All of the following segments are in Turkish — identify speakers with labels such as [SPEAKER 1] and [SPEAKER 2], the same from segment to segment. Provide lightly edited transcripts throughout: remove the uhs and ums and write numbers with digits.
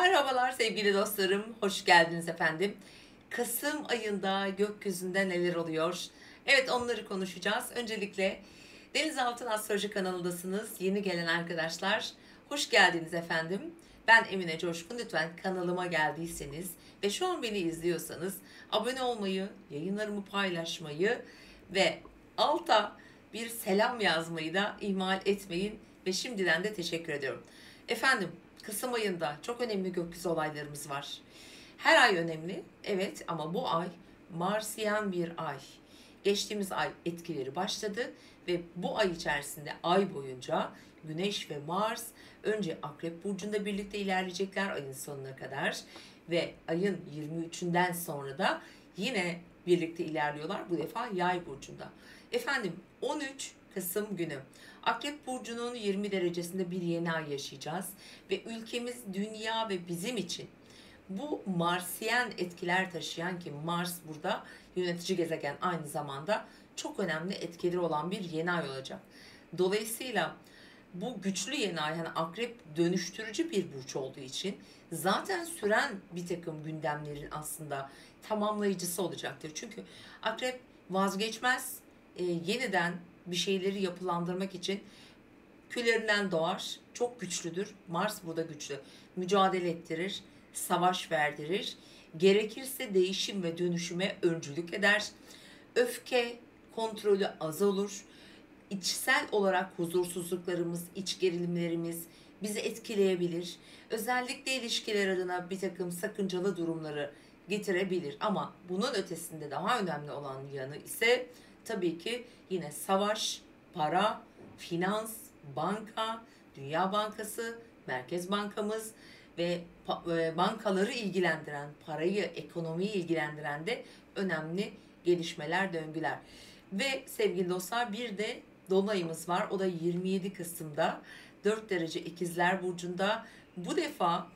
[SPEAKER 1] Merhabalar sevgili dostlarım, hoş geldiniz efendim. Kasım ayında gökyüzünde neler oluyor? Evet, onları konuşacağız. Öncelikle Denizaltın Astroloji kanalındasınız. Yeni gelen arkadaşlar, hoş geldiniz efendim. Ben Emine Coşkun. Lütfen kanalıma geldiyseniz ve şu an beni izliyorsanız abone olmayı, yayınlarımı paylaşmayı ve alta bir selam yazmayı da ihmal etmeyin ve şimdiden de teşekkür ediyorum. Efendim, Kasım ayında çok önemli gökyüzü olaylarımız var. Her ay önemli, evet, ama bu ay Marsiyen bir ay. Geçtiğimiz ay etkileri başladı ve bu ay içerisinde ay boyunca Güneş ve Mars önce Akrep Burcu'nda birlikte ilerleyecekler ayın sonuna kadar ve ayın 23'ünden sonra da yine birlikte ilerliyorlar, bu defa Yay Burcu'nda. Efendim, 13 Kasım günü Akrep Burcu'nun 20 derecesinde bir yeni ay yaşayacağız ve ülkemiz, dünya ve bizim için bu Marsiyen etkiler taşıyan, ki Mars burada yönetici gezegen, aynı zamanda çok önemli etkileri olan bir yeni ay olacak. Dolayısıyla bu güçlü yeni ay, hani Akrep dönüştürücü bir burç olduğu için zaten süren bir takım gündemlerin aslında tamamlayıcısı olacaktır. Çünkü Akrep vazgeçmez, yeniden bir şeyleri yapılandırmak için küllerinden doğar. Çok güçlüdür. Mars burada güçlü. Mücadele ettirir, savaş verdirir. Gerekirse değişim ve dönüşüme öncülük eder. Öfke kontrolü az olur. İçsel olarak huzursuzluklarımız, iç gerilimlerimiz bizi etkileyebilir. Özellikle ilişkiler adına bir takım sakıncalı durumları getirebilir. Ama bunun ötesinde daha önemli olan yanı ise tabii ki yine savaş, para, finans, banka, Dünya Bankası, Merkez Bankamız ve bankaları ilgilendiren, parayı, ekonomiyi ilgilendiren de önemli gelişmeler, döngüler. Ve sevgili dostlar, bir de Dolunay'ımız var. O da 27 Kasım'da 4 derece İkizler Burcu'nda. Bu defa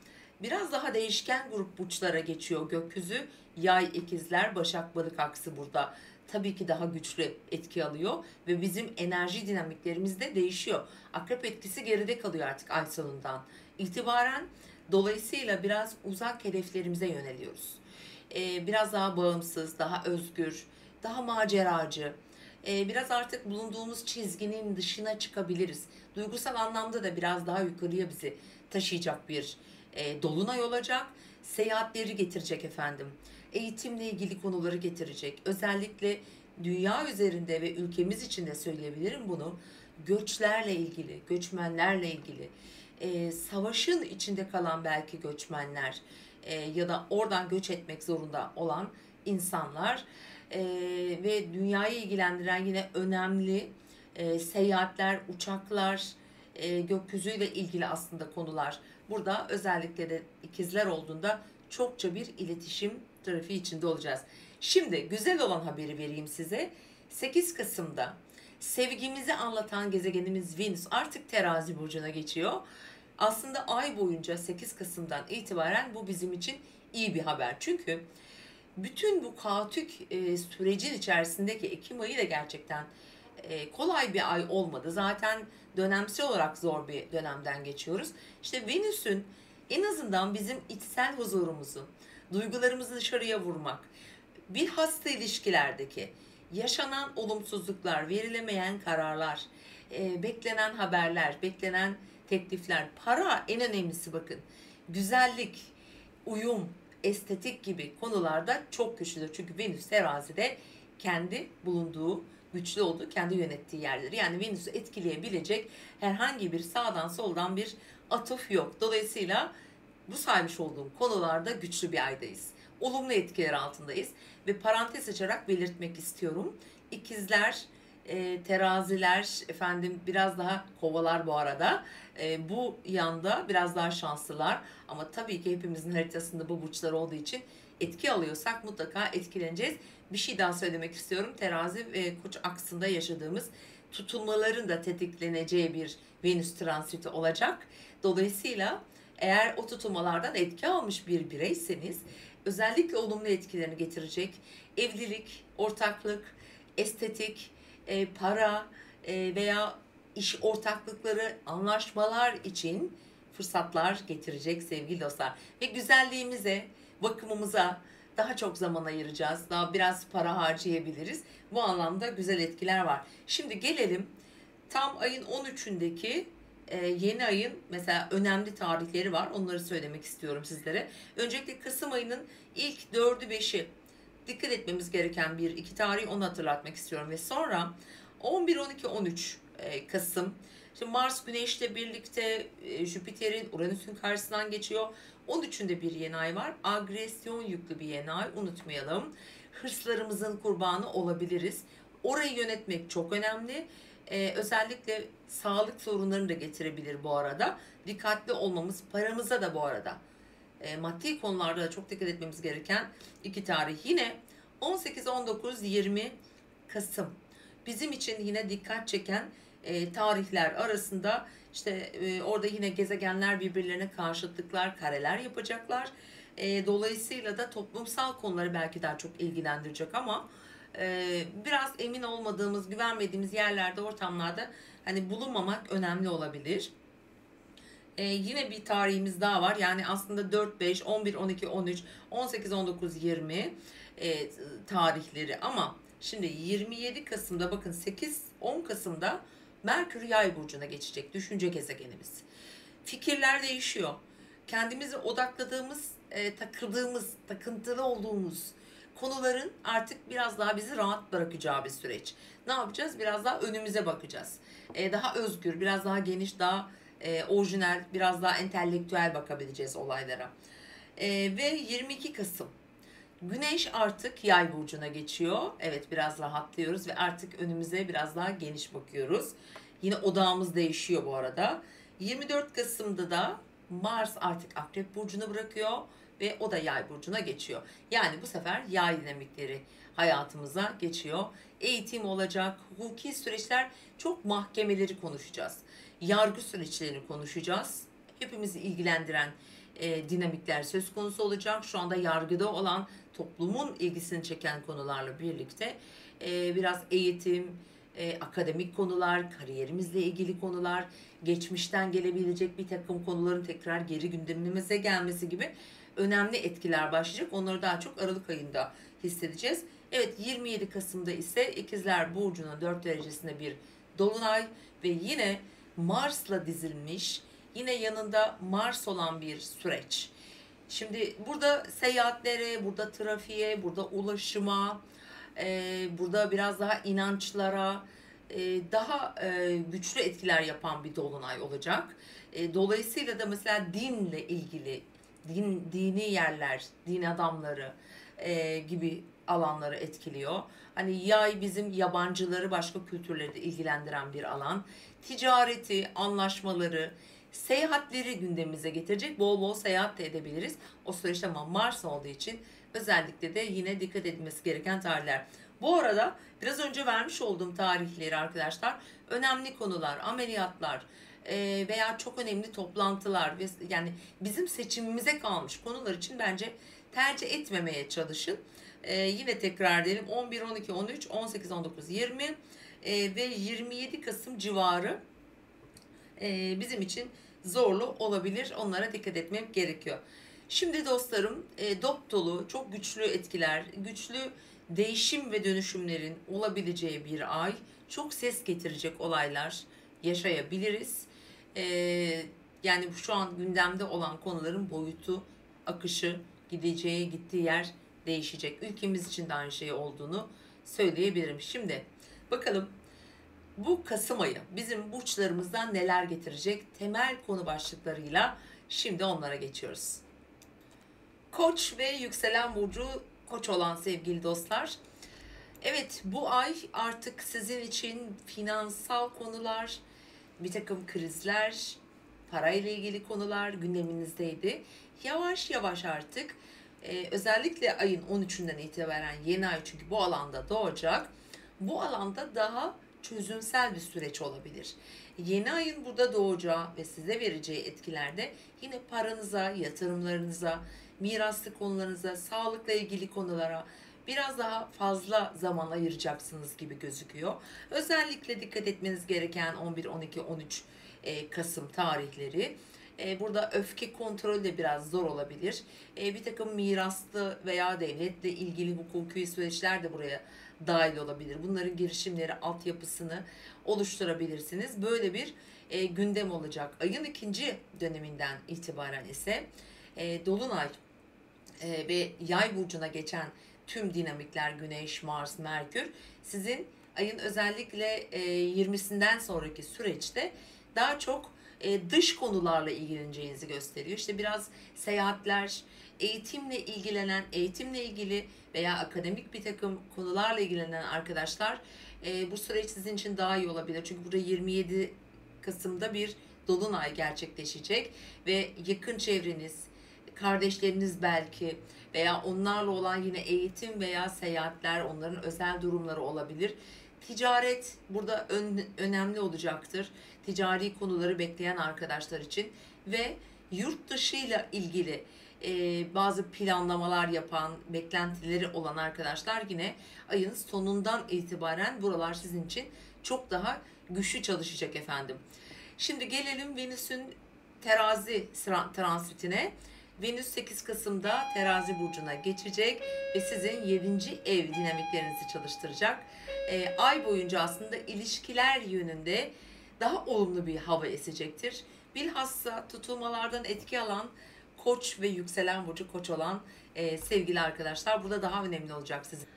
[SPEAKER 1] biraz daha değişken grup burçlara geçiyor gökyüzü. Yay, İkizler, Başak, Balık aksı burada tabii ki daha güçlü etki alıyor ve bizim enerji dinamiklerimiz de değişiyor. Akrep etkisi geride kalıyor artık ay sonundan itibaren. Dolayısıyla biraz uzak hedeflerimize yöneliyoruz. Biraz daha bağımsız, daha özgür, daha maceracı, biraz artık bulunduğumuz çizginin dışına çıkabiliriz. Duygusal anlamda da biraz daha yukarıya bizi taşıyacak bir dolunay olacak. Seyahatleri getirecek efendim. Eğitimle ilgili konuları getirecek. Özellikle dünya üzerinde ve ülkemiz için de söyleyebilirim bunu. Göçlerle ilgili, göçmenlerle ilgili, savaşın içinde kalan belki göçmenler, ya da oradan göç etmek zorunda olan insanlar, ve dünyayı ilgilendiren yine önemli seyahatler, uçaklar, gökyüzüyle ilgili aslında konular. Burada özellikle de ikizler olduğunda çokça bir iletişim trafiği içinde olacağız. Şimdi güzel olan haberi vereyim size. 8 Kasım'da sevgimizi anlatan gezegenimiz Venüs artık Terazi burcuna geçiyor. Aslında ay boyunca 8 Kasım'dan itibaren bu bizim için iyi bir haber. Çünkü bütün bu kaotik sürecin içerisindeki Ekim ayı da gerçekten kolay bir ay olmadı. Zaten dönemsel olarak zor bir dönemden geçiyoruz. İşte Venüs'ün en azından bizim içsel huzurumuzu, duygularımızı dışarıya vurmak, bir hasta ilişkilerdeki yaşanan olumsuzluklar, verilemeyen kararlar, beklenen haberler, beklenen teklifler, para en önemlisi, bakın, güzellik, uyum, estetik gibi konularda çok güçlüdür. Çünkü Venüs terazide kendi bulunduğu, güçlü olduğu, kendi yönettiği yerleri. Yani Venüs'ü etkileyebilecek herhangi bir sağdan soldan bir atıf yok. Dolayısıyla bu saymış olduğum konularda güçlü bir aydayız. Olumlu etkiler altındayız. Ve parantez açarak belirtmek istiyorum. İkizler, teraziler, efendim biraz daha kovalar bu arada. Bu yanda biraz daha şanslılar. Ama tabii ki hepimizin haritasında bu burçlar olduğu için etki alıyorsak mutlaka etkileneceğiz. Bir şey daha söylemek istiyorum. Terazi ve Koç aksında yaşadığımız tutulmaların da tetikleneceği bir Venüs transiti olacak. Dolayısıyla eğer o tutulmalardan etki almış bir bireyseniz özellikle olumlu etkilerini getirecek evlilik, ortaklık, estetik, para veya iş ortaklıkları, anlaşmalar için fırsatlar getirecek sevgili dostlar. Ve güzelliğimize, bakımımıza daha çok zaman ayıracağız. Daha biraz para harcayabiliriz. Bu anlamda güzel etkiler var. Şimdi gelelim tam ayın 13'ündeki yeni ayın mesela önemli tarihleri var. Onları söylemek istiyorum sizlere. Öncelikle Kasım ayının ilk 4'ü 5'i dikkat etmemiz gereken bir iki tarih, onu hatırlatmak istiyorum. Ve sonra 11, 12, 13 Kasım. Şimdi Mars Güneş'le birlikte Jüpiter'in Uranüs'ün karşısından geçiyor. 13'ünde bir yeni ay var. Agresyon yüklü bir yeni ay, unutmayalım. Hırslarımızın kurbanı olabiliriz. Orayı yönetmek çok önemli. Özellikle sağlık sorunlarını da getirebilir bu arada. Dikkatli olmamız, paramıza da bu arada maddi konularda da çok dikkat etmemiz gereken iki tarih. Yine 18, 19, 20 Kasım bizim için yine dikkat çeken tarihler arasında. İşte orada yine gezegenler birbirlerine karşıtlıklar, kareler yapacaklar. Dolayısıyla da toplumsal konuları belki daha çok ilgilendirecek ama biraz emin olmadığımız, güvenmediğimiz yerlerde, ortamlarda hani bulunmamak önemli olabilir. Yine bir tarihimiz daha var. Yani aslında 4, 5, 11, 12, 13, 18, 19, 20 tarihleri. Ama şimdi 27 Kasım'da bakın 8, 10 Kasım'da Merkür Yay burcuna geçecek. Düşünce gezegenimiz. Fikirler değişiyor. Kendimize odakladığımız, takıldığımız, takıntılı olduğumuz konuların artık biraz daha bizi rahat bırakacağı bir süreç. Ne yapacağız? Biraz daha önümüze bakacağız. Daha özgür, biraz daha geniş, daha orijinal, biraz daha entelektüel bakabileceğiz olaylara. Ve 22 Kasım Güneş artık Yay burcuna geçiyor. Evet, biraz rahatlıyoruz ve artık önümüze biraz daha geniş bakıyoruz. Yine odağımız değişiyor bu arada. 24 Kasım'da da Mars artık Akrep burcunu bırakıyor ve o da Yay burcuna geçiyor. Yani bu sefer Yay dinamikleri hayatımıza geçiyor. Eğitim olacak, hukuki süreçler, çok mahkemeleri konuşacağız. Yargı süreçlerini konuşacağız. Hepimizi ilgilendiren dinamikler söz konusu olacak. Şu anda yargıda olan, toplumun ilgisini çeken konularla birlikte biraz eğitim, akademik konular, kariyerimizle ilgili konular, geçmişten gelebilecek bir takım konuların tekrar geri gündemimize gelmesi gibi önemli etkiler başlayacak. Onları daha çok Aralık ayında hissedeceğiz. Evet, 27 Kasım'da ise İkizler Burcu'nun 4 derecesinde bir dolunay ve yine Mars'la dizilmiş, yine yanında Mars olan bir süreç. Şimdi burada seyahatlere, burada trafiğe, burada ulaşıma, burada biraz daha inançlara daha güçlü etkiler yapan bir dolunay olacak. Dolayısıyla da mesela dinle ilgili, dini yerler, din adamları gibi alanları etkiliyor. Hani yay bizim yabancıları, başka kültürleri de ilgilendiren bir alan. Ticareti, anlaşmaları, seyahatleri gündemimize getirecek. Bol bol seyahat de edebiliriz. O süreçte ama Mars olduğu için özellikle de yine dikkat edilmesi gereken tarihler. Bu arada biraz önce vermiş olduğum tarihleri arkadaşlar, önemli konular, ameliyatlar veya çok önemli toplantılar ve yani bizim seçimimize kalmış konular için bence tercih etmemeye çalışın. Yine tekrar edelim, 11, 12, 13, 18, 19, 20 ve 27 Kasım civarı bizim için zorlu olabilir. Onlara dikkat etmem gerekiyor. Şimdi dostlarım, dop dolu, çok güçlü etkiler, güçlü değişim ve dönüşümlerin olabileceği bir ay. Çok ses getirecek olaylar yaşayabiliriz. Yani şu an gündemde olan konuların boyutu, akışı, gittiği yer değişecek. Ülkemiz için de aynı şey olduğunu söyleyebilirim. Şimdi bakalım bu Kasım ayı bizim burçlarımızdan neler getirecek, temel konu başlıklarıyla şimdi onlara geçiyoruz. Koç ve yükselen burcu Koç olan sevgili dostlar. Evet, bu ay artık sizin için finansal konular, bir takım krizler, parayla ilgili konular gündeminizdeydi. Yavaş yavaş artık özellikle ayın 13'ünden itibaren yeni ay, çünkü bu alanda doğacak. Bu alanda daha çözümsel bir süreç olabilir. Yeni ayın burada doğacağı ve size vereceği etkilerde yine paranıza, yatırımlarınıza, miraslı konularınıza, sağlıkla ilgili konulara biraz daha fazla zaman ayıracaksınız gibi gözüküyor. Özellikle dikkat etmeniz gereken 11, 12, 13 Kasım tarihleri. Burada öfke kontrolü de biraz zor olabilir. Bir takım miraslı veya devletle ilgili hukuki süreçler de buraya dahil olabilir. Bunların girişimleri, altyapısını oluşturabilirsiniz. Böyle bir gündem olacak. Ayın ikinci döneminden itibaren ise Dolunay ve Yay burcuna geçen tüm dinamikler, Güneş, Mars, Merkür sizin ayın özellikle 20'sinden sonraki süreçte daha çok dış konularla ilgileneceğinizi gösteriyor. İşte biraz seyahatler, eğitimle ilgilenen, eğitimle ilgili veya akademik bir takım konularla ilgilenen arkadaşlar bu süreç sizin için daha iyi olabilir. Çünkü burada 27 Kasım'da bir dolunay gerçekleşecek ve yakın çevreniz, kardeşleriniz belki veya onlarla olan yine eğitim veya seyahatler, onların özel durumları olabilir. Ticaret burada önemli olacaktır. Ticari konuları bekleyen arkadaşlar için ve yurt dışıyla ilgili bazı planlamalar yapan, beklentileri olan arkadaşlar yine ayın sonundan itibaren buralar sizin için çok daha güçlü çalışacak efendim. Şimdi gelelim Venüs'ün terazi transitine. Venüs 8 Kasım'da terazi burcuna geçecek ve sizin 7. ev dinamiklerinizi çalıştıracak. Ay boyunca aslında ilişkiler yönünde daha olumlu bir hava esecektir. Bilhassa tutulmalardan etki alan Koç ve yükselen burcu Koç olan sevgili arkadaşlar burada daha önemli olacak sizin.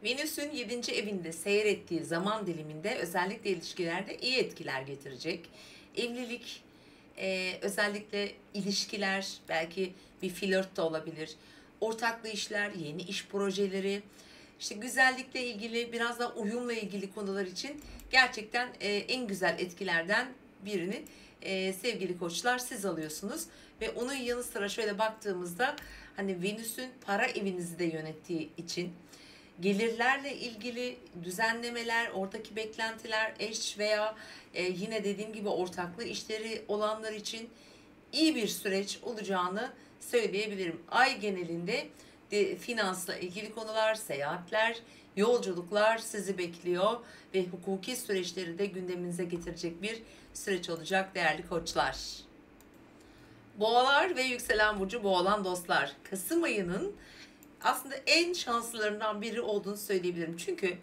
[SPEAKER 1] Venüs'ün 7. evinde seyrettiği zaman diliminde özellikle ilişkilerde iyi etkiler getirecek. Evlilik, özellikle ilişkiler, belki bir flört de olabilir. Ortaklı işler, yeni iş projeleri, işte güzellikle ilgili, biraz da uyumla ilgili konular için gerçekten en güzel etkilerden birini sevgili koçlar siz alıyorsunuz. Ve onun yanı sıra şöyle baktığımızda hani Venüs'ün para evinizi de yönettiği için gelirlerle ilgili düzenlemeler, oradaki beklentiler, eş veya yine dediğim gibi ortaklı işleri olanlar için iyi bir süreç olacağını söyleyebilirim. Ay genelinde finansla ilgili konular, seyahatler, yolculuklar sizi bekliyor ve hukuki süreçleri de gündeminize getirecek bir süreç olacak değerli koçlar. Boğalar ve yükselen burcu boğa dostlar. Kasım ayının aslında en şanslılarından biri olduğunu söyleyebilirim. Çünkü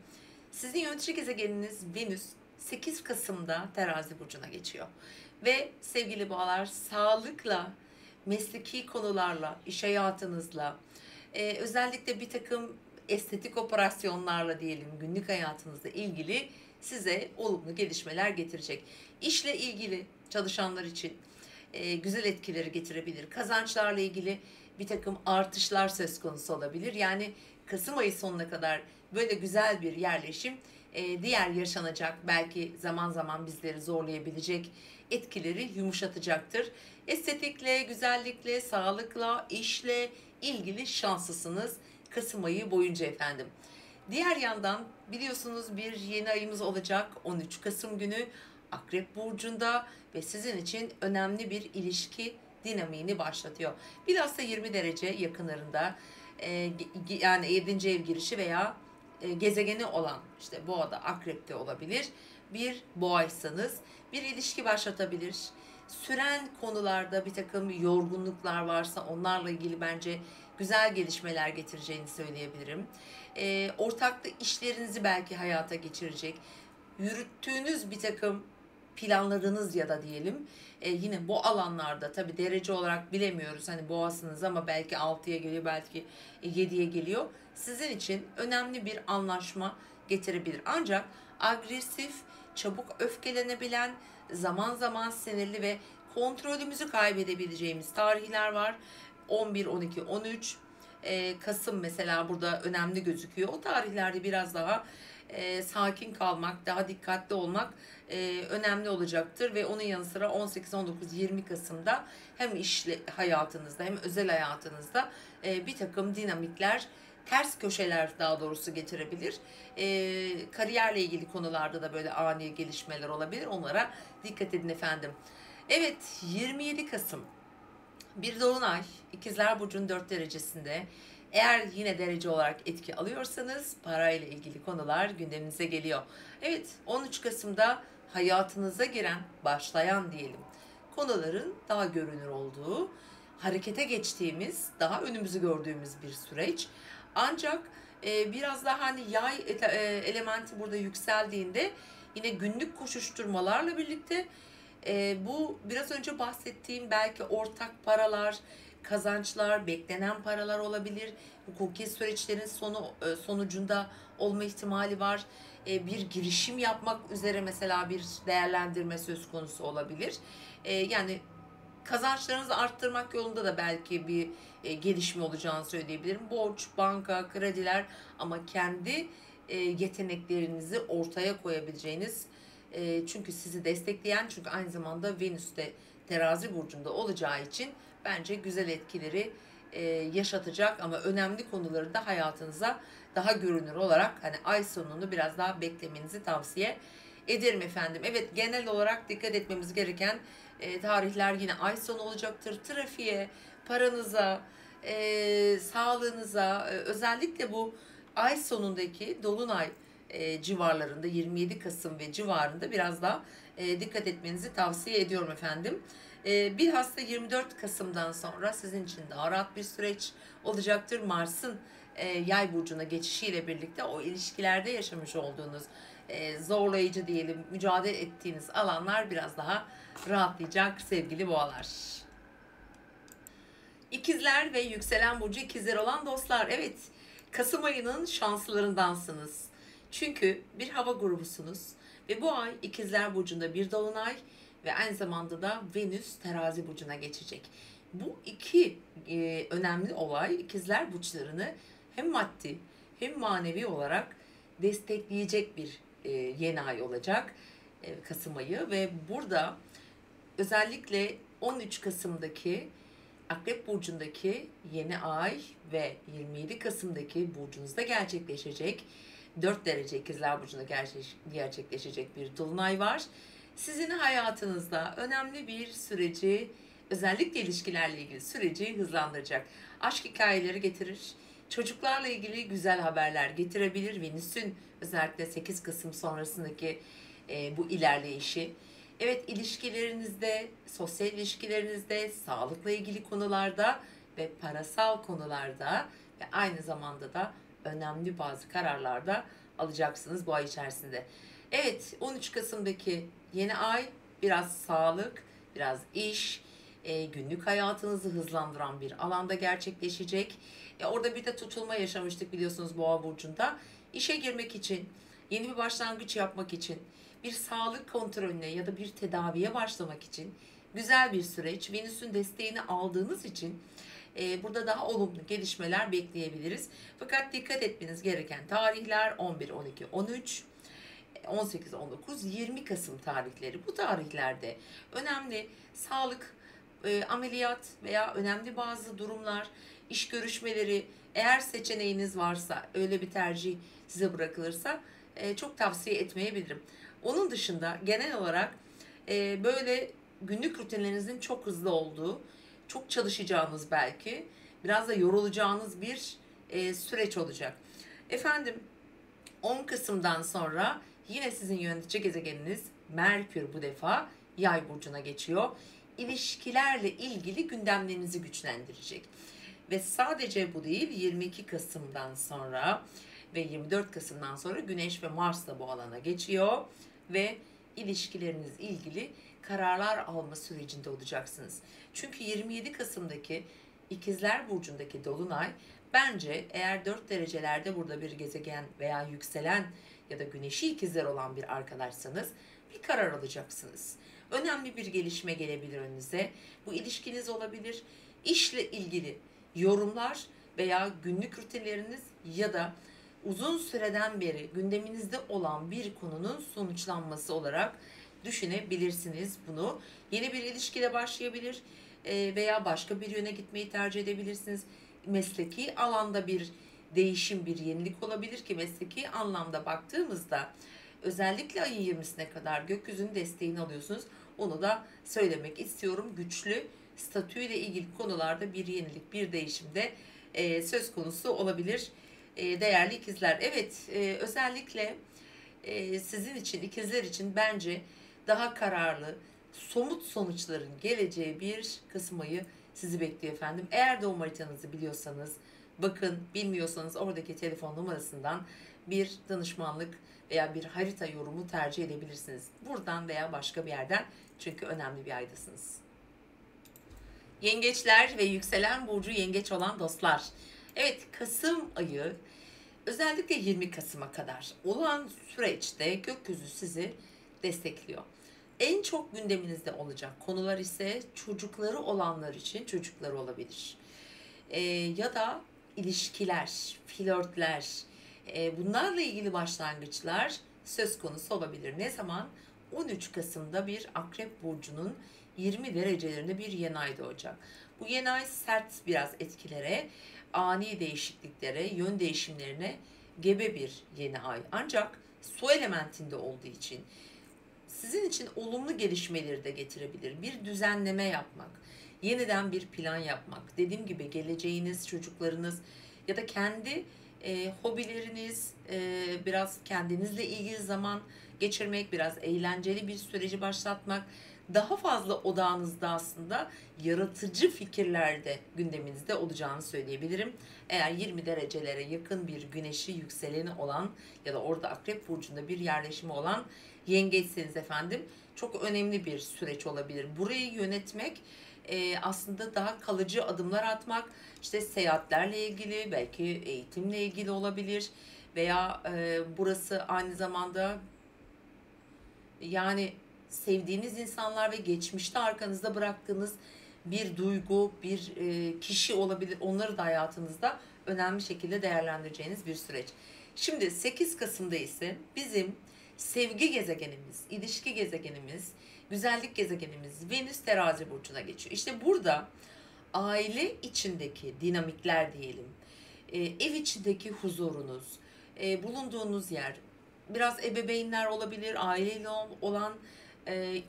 [SPEAKER 1] sizin yönetici gezegeniniz Venüs 8 Kasım'da terazi burcuna geçiyor. Ve sevgili boğalar sağlıkla, mesleki konularla, iş hayatınızla, özellikle bir takım estetik operasyonlarla diyelim günlük hayatınızla ilgili size olumlu gelişmeler getirecek. İşle ilgili çalışanlar için güzel etkileri getirebilir. Kazançlarla ilgili bir takım artışlar söz konusu olabilir. Yani Kasım ayı sonuna kadar böyle güzel bir yerleşim diğer yaşanacak, belki zaman zaman bizleri zorlayabilecek etkileri yumuşatacaktır. Estetikle, güzellikle, sağlıkla, işle ilgili şanslısınız Kasım ayı boyunca efendim. Diğer yandan biliyorsunuz bir yeni ayımız olacak 13 Kasım günü Akrep Burcu'nda ve sizin için önemli bir ilişki dinamiğini başlatıyor. Bilhassa 20 derece yakınlarında yani 7. ev girişi veya gezegeni olan işte boğada, akrepte olabilir. Bir boğaysanız bir ilişki başlatabilir. Süren konularda bir takım yorgunluklar varsa onlarla ilgili bence güzel gelişmeler getireceğini söyleyebilirim. Ortaklı işlerinizi belki hayata geçirecek. Yürüttüğünüz bir takım planlarınız ya da diyelim yine bu alanlarda tabi derece olarak bilemiyoruz hani boğasınız ama belki 6'ya geliyor belki 7'ye geliyor. Sizin için önemli bir anlaşma getirebilir. Ancak agresif, çabuk öfkelenebilen, zaman zaman sinirli ve kontrolümüzü kaybedebileceğimiz tarihler var. 11, 12, 13 Kasım mesela burada önemli gözüküyor. O tarihlerde biraz daha sakin kalmak, daha dikkatli olmak önemli olacaktır ve onun yanı sıra 18, 19, 20 Kasım'da hem iş hayatınızda hem özel hayatınızda bir takım dinamikler, ters köşeler daha doğrusu getirebilir. Kariyerle ilgili konularda da böyle ani gelişmeler olabilir. Onlara dikkat edin efendim. Evet, 27 Kasım bir dolunay İkizler Burcu'nun 4 derecesinde. Eğer yine derece olarak etki alıyorsanız parayla ilgili konular gündeminize geliyor. Evet, 13 Kasım'da hayatınıza giren, başlayan diyelim konuların daha görünür olduğu, harekete geçtiğimiz, daha önümüzü gördüğümüz bir süreç. Ancak biraz daha hani yay elementi burada yükseldiğinde yine günlük koşuşturmalarla birlikte bu biraz önce bahsettiğim belki ortak paralar, kazançlar, beklenen paralar olabilir. Hukuki süreçlerin sonucunda olma ihtimali var. Bir girişim yapmak üzere mesela bir değerlendirme söz konusu olabilir. Yani kazançlarınızı arttırmak yolunda da belki bir gelişme olacağını söyleyebilirim. Borç, banka, krediler ama kendi yeteneklerinizi ortaya koyabileceğiniz, çünkü sizi destekleyen, çünkü aynı zamanda Venüs de Terazi burcunda olacağı için bence güzel etkileri yaşatacak ama önemli konuları da hayatınıza daha görünür olarak hani ay sonunu biraz daha beklemenizi tavsiye ederim efendim. Evet, genel olarak dikkat etmemiz gereken tarihler yine ay sonu olacaktır. Trafiğe, paranıza, sağlığınıza, özellikle bu ay sonundaki dolunay civarlarında 27 Kasım ve civarında biraz daha dikkat etmenizi tavsiye ediyorum efendim. Bilhassa 24 Kasım'dan sonra sizin için daha rahat bir süreç olacaktır. Mars'ın yay burcuna geçişiyle birlikte o ilişkilerde yaşamış olduğunuz zorlayıcı diyelim, mücadele ettiğiniz alanlar biraz daha rahatlayacak sevgili boğalar. İkizler ve yükselen burcu ikizler olan dostlar, evet, Kasım ayının şanslılarındansınız. Çünkü bir hava grubusunuz ve bu ay ikizler burcunda bir dolunay ve aynı zamanda da Venüs terazi burcuna geçecek. Bu iki önemli olay ikizler burçlarını hem maddi hem manevi olarak destekleyecek bir yeni ay olacak, Kasım ayı. Ve burada özellikle 13 Kasım'daki Akrep burcundaki yeni ay ve 27 Kasım'daki burcunuzda gerçekleşecek 4 derece ikizler burcunda gerçekleşecek bir dolunay var. Sizin hayatınızda önemli bir süreci, özellikle ilişkilerle ilgili süreci hızlandıracak. Aşk hikayeleri getirir. Çocuklarla ilgili güzel haberler getirebilir. Venüs'ün özellikle 8 Kasım sonrasındaki bu ilerleyişi. Evet, ilişkilerinizde, sosyal ilişkilerinizde, sağlıkla ilgili konularda ve parasal konularda ve aynı zamanda da önemli bazı kararlarda alacaksınız bu ay içerisinde. Evet, 13 Kasım'daki yeni ay biraz sağlık, biraz iş, günlük hayatınızı hızlandıran bir alanda gerçekleşecek. Orada bir de tutulma yaşamıştık biliyorsunuz Boğa burcunda. İşe girmek için, yeni bir başlangıç yapmak için, bir sağlık kontrolüne ya da bir tedaviye başlamak için güzel bir süreç. Venüs'ün desteğini aldığınız için burada daha olumlu gelişmeler bekleyebiliriz. Fakat dikkat etmeniz gereken tarihler 11, 12, 13, 18, 19, 20 Kasım tarihleri. Bu tarihlerde önemli sağlık, ameliyat veya önemli bazı durumlar, iş görüşmeleri, eğer seçeneğiniz varsa, öyle bir tercih size bırakılırsa çok tavsiye etmeyebilirim. Onun dışında genel olarak böyle günlük rutinlerinizin çok hızlı olduğu, çok çalışacağınız, belki biraz da yorulacağınız bir süreç olacak. Efendim, 10 Kasım'dan sonra yine sizin yönetici gezegeniniz Merkür bu defa Yay burcuna geçiyor. İlişkilerle ilgili gündemlerinizi güçlendirecek. Ve sadece bu değil, 22 Kasım'dan sonra ve 24 Kasım'dan sonra Güneş ve Mars da bu alana geçiyor ve ilişkileriniz ilgili kararlar alma sürecinde olacaksınız. Çünkü 27 Kasım'daki İkizler Burcu'ndaki Dolunay, bence eğer 4 derecelerde burada bir gezegen veya yükselen ya da güneşi ikizler olan bir arkadaşsanız bir karar alacaksınız. Önemli bir gelişme gelebilir önünüze. Bu ilişkiniz olabilir, işle ilgili yorumlar veya günlük rutinleriniz ya da uzun süreden beri gündeminizde olan bir konunun sonuçlanması olarak düşünebilirsiniz bunu. Yeni bir ilişkiyle başlayabilir veya başka bir yöne gitmeyi tercih edebilirsiniz. Mesleki alanda bir değişim, bir yenilik olabilir ki mesleki anlamda baktığımızda özellikle ayın 20'sine kadar gökyüzünün desteğini alıyorsunuz. Onu da söylemek istiyorum. Güçlü statüyle ilgili konularda bir yenilik, bir değişim de söz konusu olabilir değerli ikizler. Evet, özellikle sizin için, ikizler için bence daha kararlı, somut sonuçların geleceği bir Kasım ayı sizi bekliyor efendim. Eğer doğum haritanızı biliyorsanız bakın, bilmiyorsanız oradaki telefon numarasından bir danışmanlık veya bir harita yorumu tercih edebilirsiniz. Buradan veya başka bir yerden, çünkü önemli bir aydasınız. Yengeçler ve yükselen burcu yengeç olan dostlar. Evet, Kasım ayı özellikle 20 Kasım'a kadar olan süreçte gökyüzü sizi destekliyor. En çok gündeminizde olacak konular ise çocukları olanlar için çocukları olabilir. Ya da ilişkiler, flörtler, bunlarla ilgili başlangıçlar söz konusu olabilir. Ne zaman? 13 Kasım'da bir Akrep Burcu'nun 20 derecelerinde bir yeni ay doğacak. Bu yeni ay sert biraz etkilere, ani değişikliklere, yön değişimlerine gebe bir yeni ay. Ancak su elementinde olduğu için sizin için olumlu gelişmeleri de getirebilir. Bir düzenleme yapmak, yeniden bir plan yapmak, dediğim gibi geleceğiniz, çocuklarınız ya da kendi hobileriniz, biraz kendinizle ilgili zaman geçirmek, biraz eğlenceli bir süreci başlatmak, daha fazla odağınızda aslında yaratıcı fikirlerde gündeminizde olacağını söyleyebilirim. Eğer 20 derecelere yakın bir güneşi yükseleni olan ya da orada Akrep Burcu'nda bir yerleşimi olan yengeçseniz efendim, çok önemli bir süreç olabilir. Burayı yönetmek, aslında daha kalıcı adımlar atmak, işte seyahatlerle ilgili, belki eğitimle ilgili olabilir veya burası aynı zamanda yani sevdiğiniz insanlar ve geçmişte arkanızda bıraktığınız bir duygu, bir kişi olabilir. Onları da hayatınızda önemli şekilde değerlendireceğiniz bir süreç. Şimdi 8 Kasım'da ise bizim sevgi gezegenimiz, ilişki gezegenimiz, güzellik gezegenimiz Venüs Terazi burcuna geçiyor. İşte burada aile içindeki dinamikler diyelim, ev içindeki huzurunuz, bulunduğunuz yer, biraz ebeveynler olabilir, aileyle olan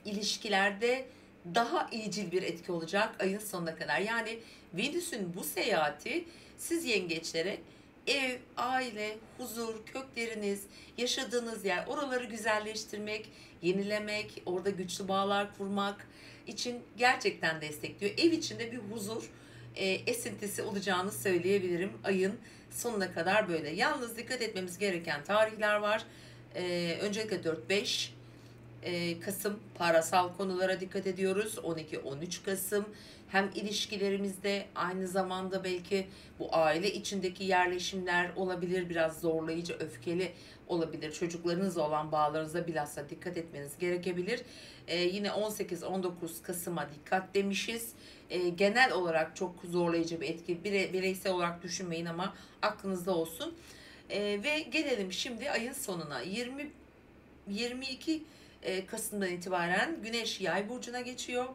[SPEAKER 1] ilişkilerde daha iyicil bir etki olacak ayın sonuna kadar. Yani Venüs'ün bu seyahati siz yengeçlere ev, aile, huzur, kökleriniz, yaşadığınız yer, oraları güzelleştirmek, yenilemek, orada güçlü bağlar kurmak için gerçekten destekliyor. Ev içinde bir huzur esintisi olacağını söyleyebilirim ayın sonuna kadar böyle. Yalnız dikkat etmemiz gereken tarihler var. Öncelikle 4-5 Kasım parasal konulara dikkat ediyoruz. 12-13 Kasım hem ilişkilerimizde, aynı zamanda belki bu aile içindeki yerleşimler olabilir. Biraz zorlayıcı, öfkeli olabilir. Çocuklarınızla olan bağlarınıza bilhassa dikkat etmeniz gerekebilir. Yine 18-19 Kasım'a dikkat demişiz. Genel olarak çok zorlayıcı bir etki. Bireysel olarak düşünmeyin ama aklınızda olsun. Ve gelelim şimdi ayın sonuna. 22 Kasım'dan itibaren Güneş Yay burcuna geçiyor.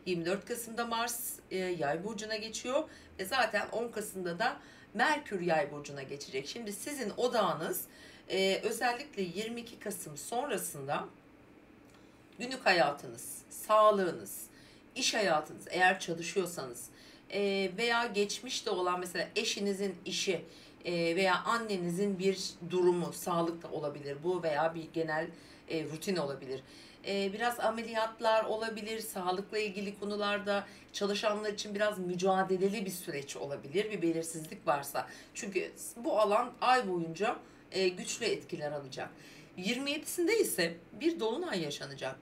[SPEAKER 1] 24 Kasım'da Mars Yay burcuna geçiyor ve zaten 10 Kasım'da da Merkür Yay burcuna geçecek. Şimdi sizin odağınız özellikle 22 Kasım sonrasında günlük hayatınız, sağlığınız, iş hayatınız, eğer çalışıyorsanız veya geçmişte olan mesela eşinizin işi veya annenizin bir durumu, sağlık da olabilir bu veya bir genel rutin olabilir. Biraz ameliyatlar olabilir, sağlıkla ilgili konularda çalışanlar için biraz mücadeleli bir süreç olabilir, bir belirsizlik varsa. Çünkü bu alan ay boyunca güçlü etkiler alacak. 27'sinde ise bir dolunay yaşanacak.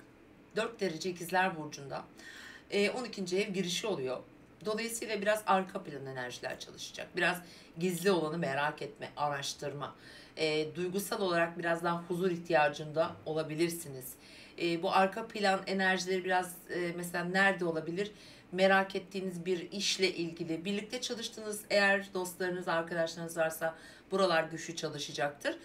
[SPEAKER 1] 4 derece İkizler Burcu'nda. 12. ev girişi oluyor. Dolayısıyla biraz arka plan enerjiler çalışacak. Biraz gizli olanı merak etme, araştırma. Duygusal olarak biraz daha huzur ihtiyacında olabilirsiniz. Bu arka plan enerjileri biraz mesela nerede olabilir? Merak ettiğiniz bir işle ilgili, birlikte çalıştığınız eğer dostlarınız, arkadaşlarınız varsa buralar güçlü çalışacaktır.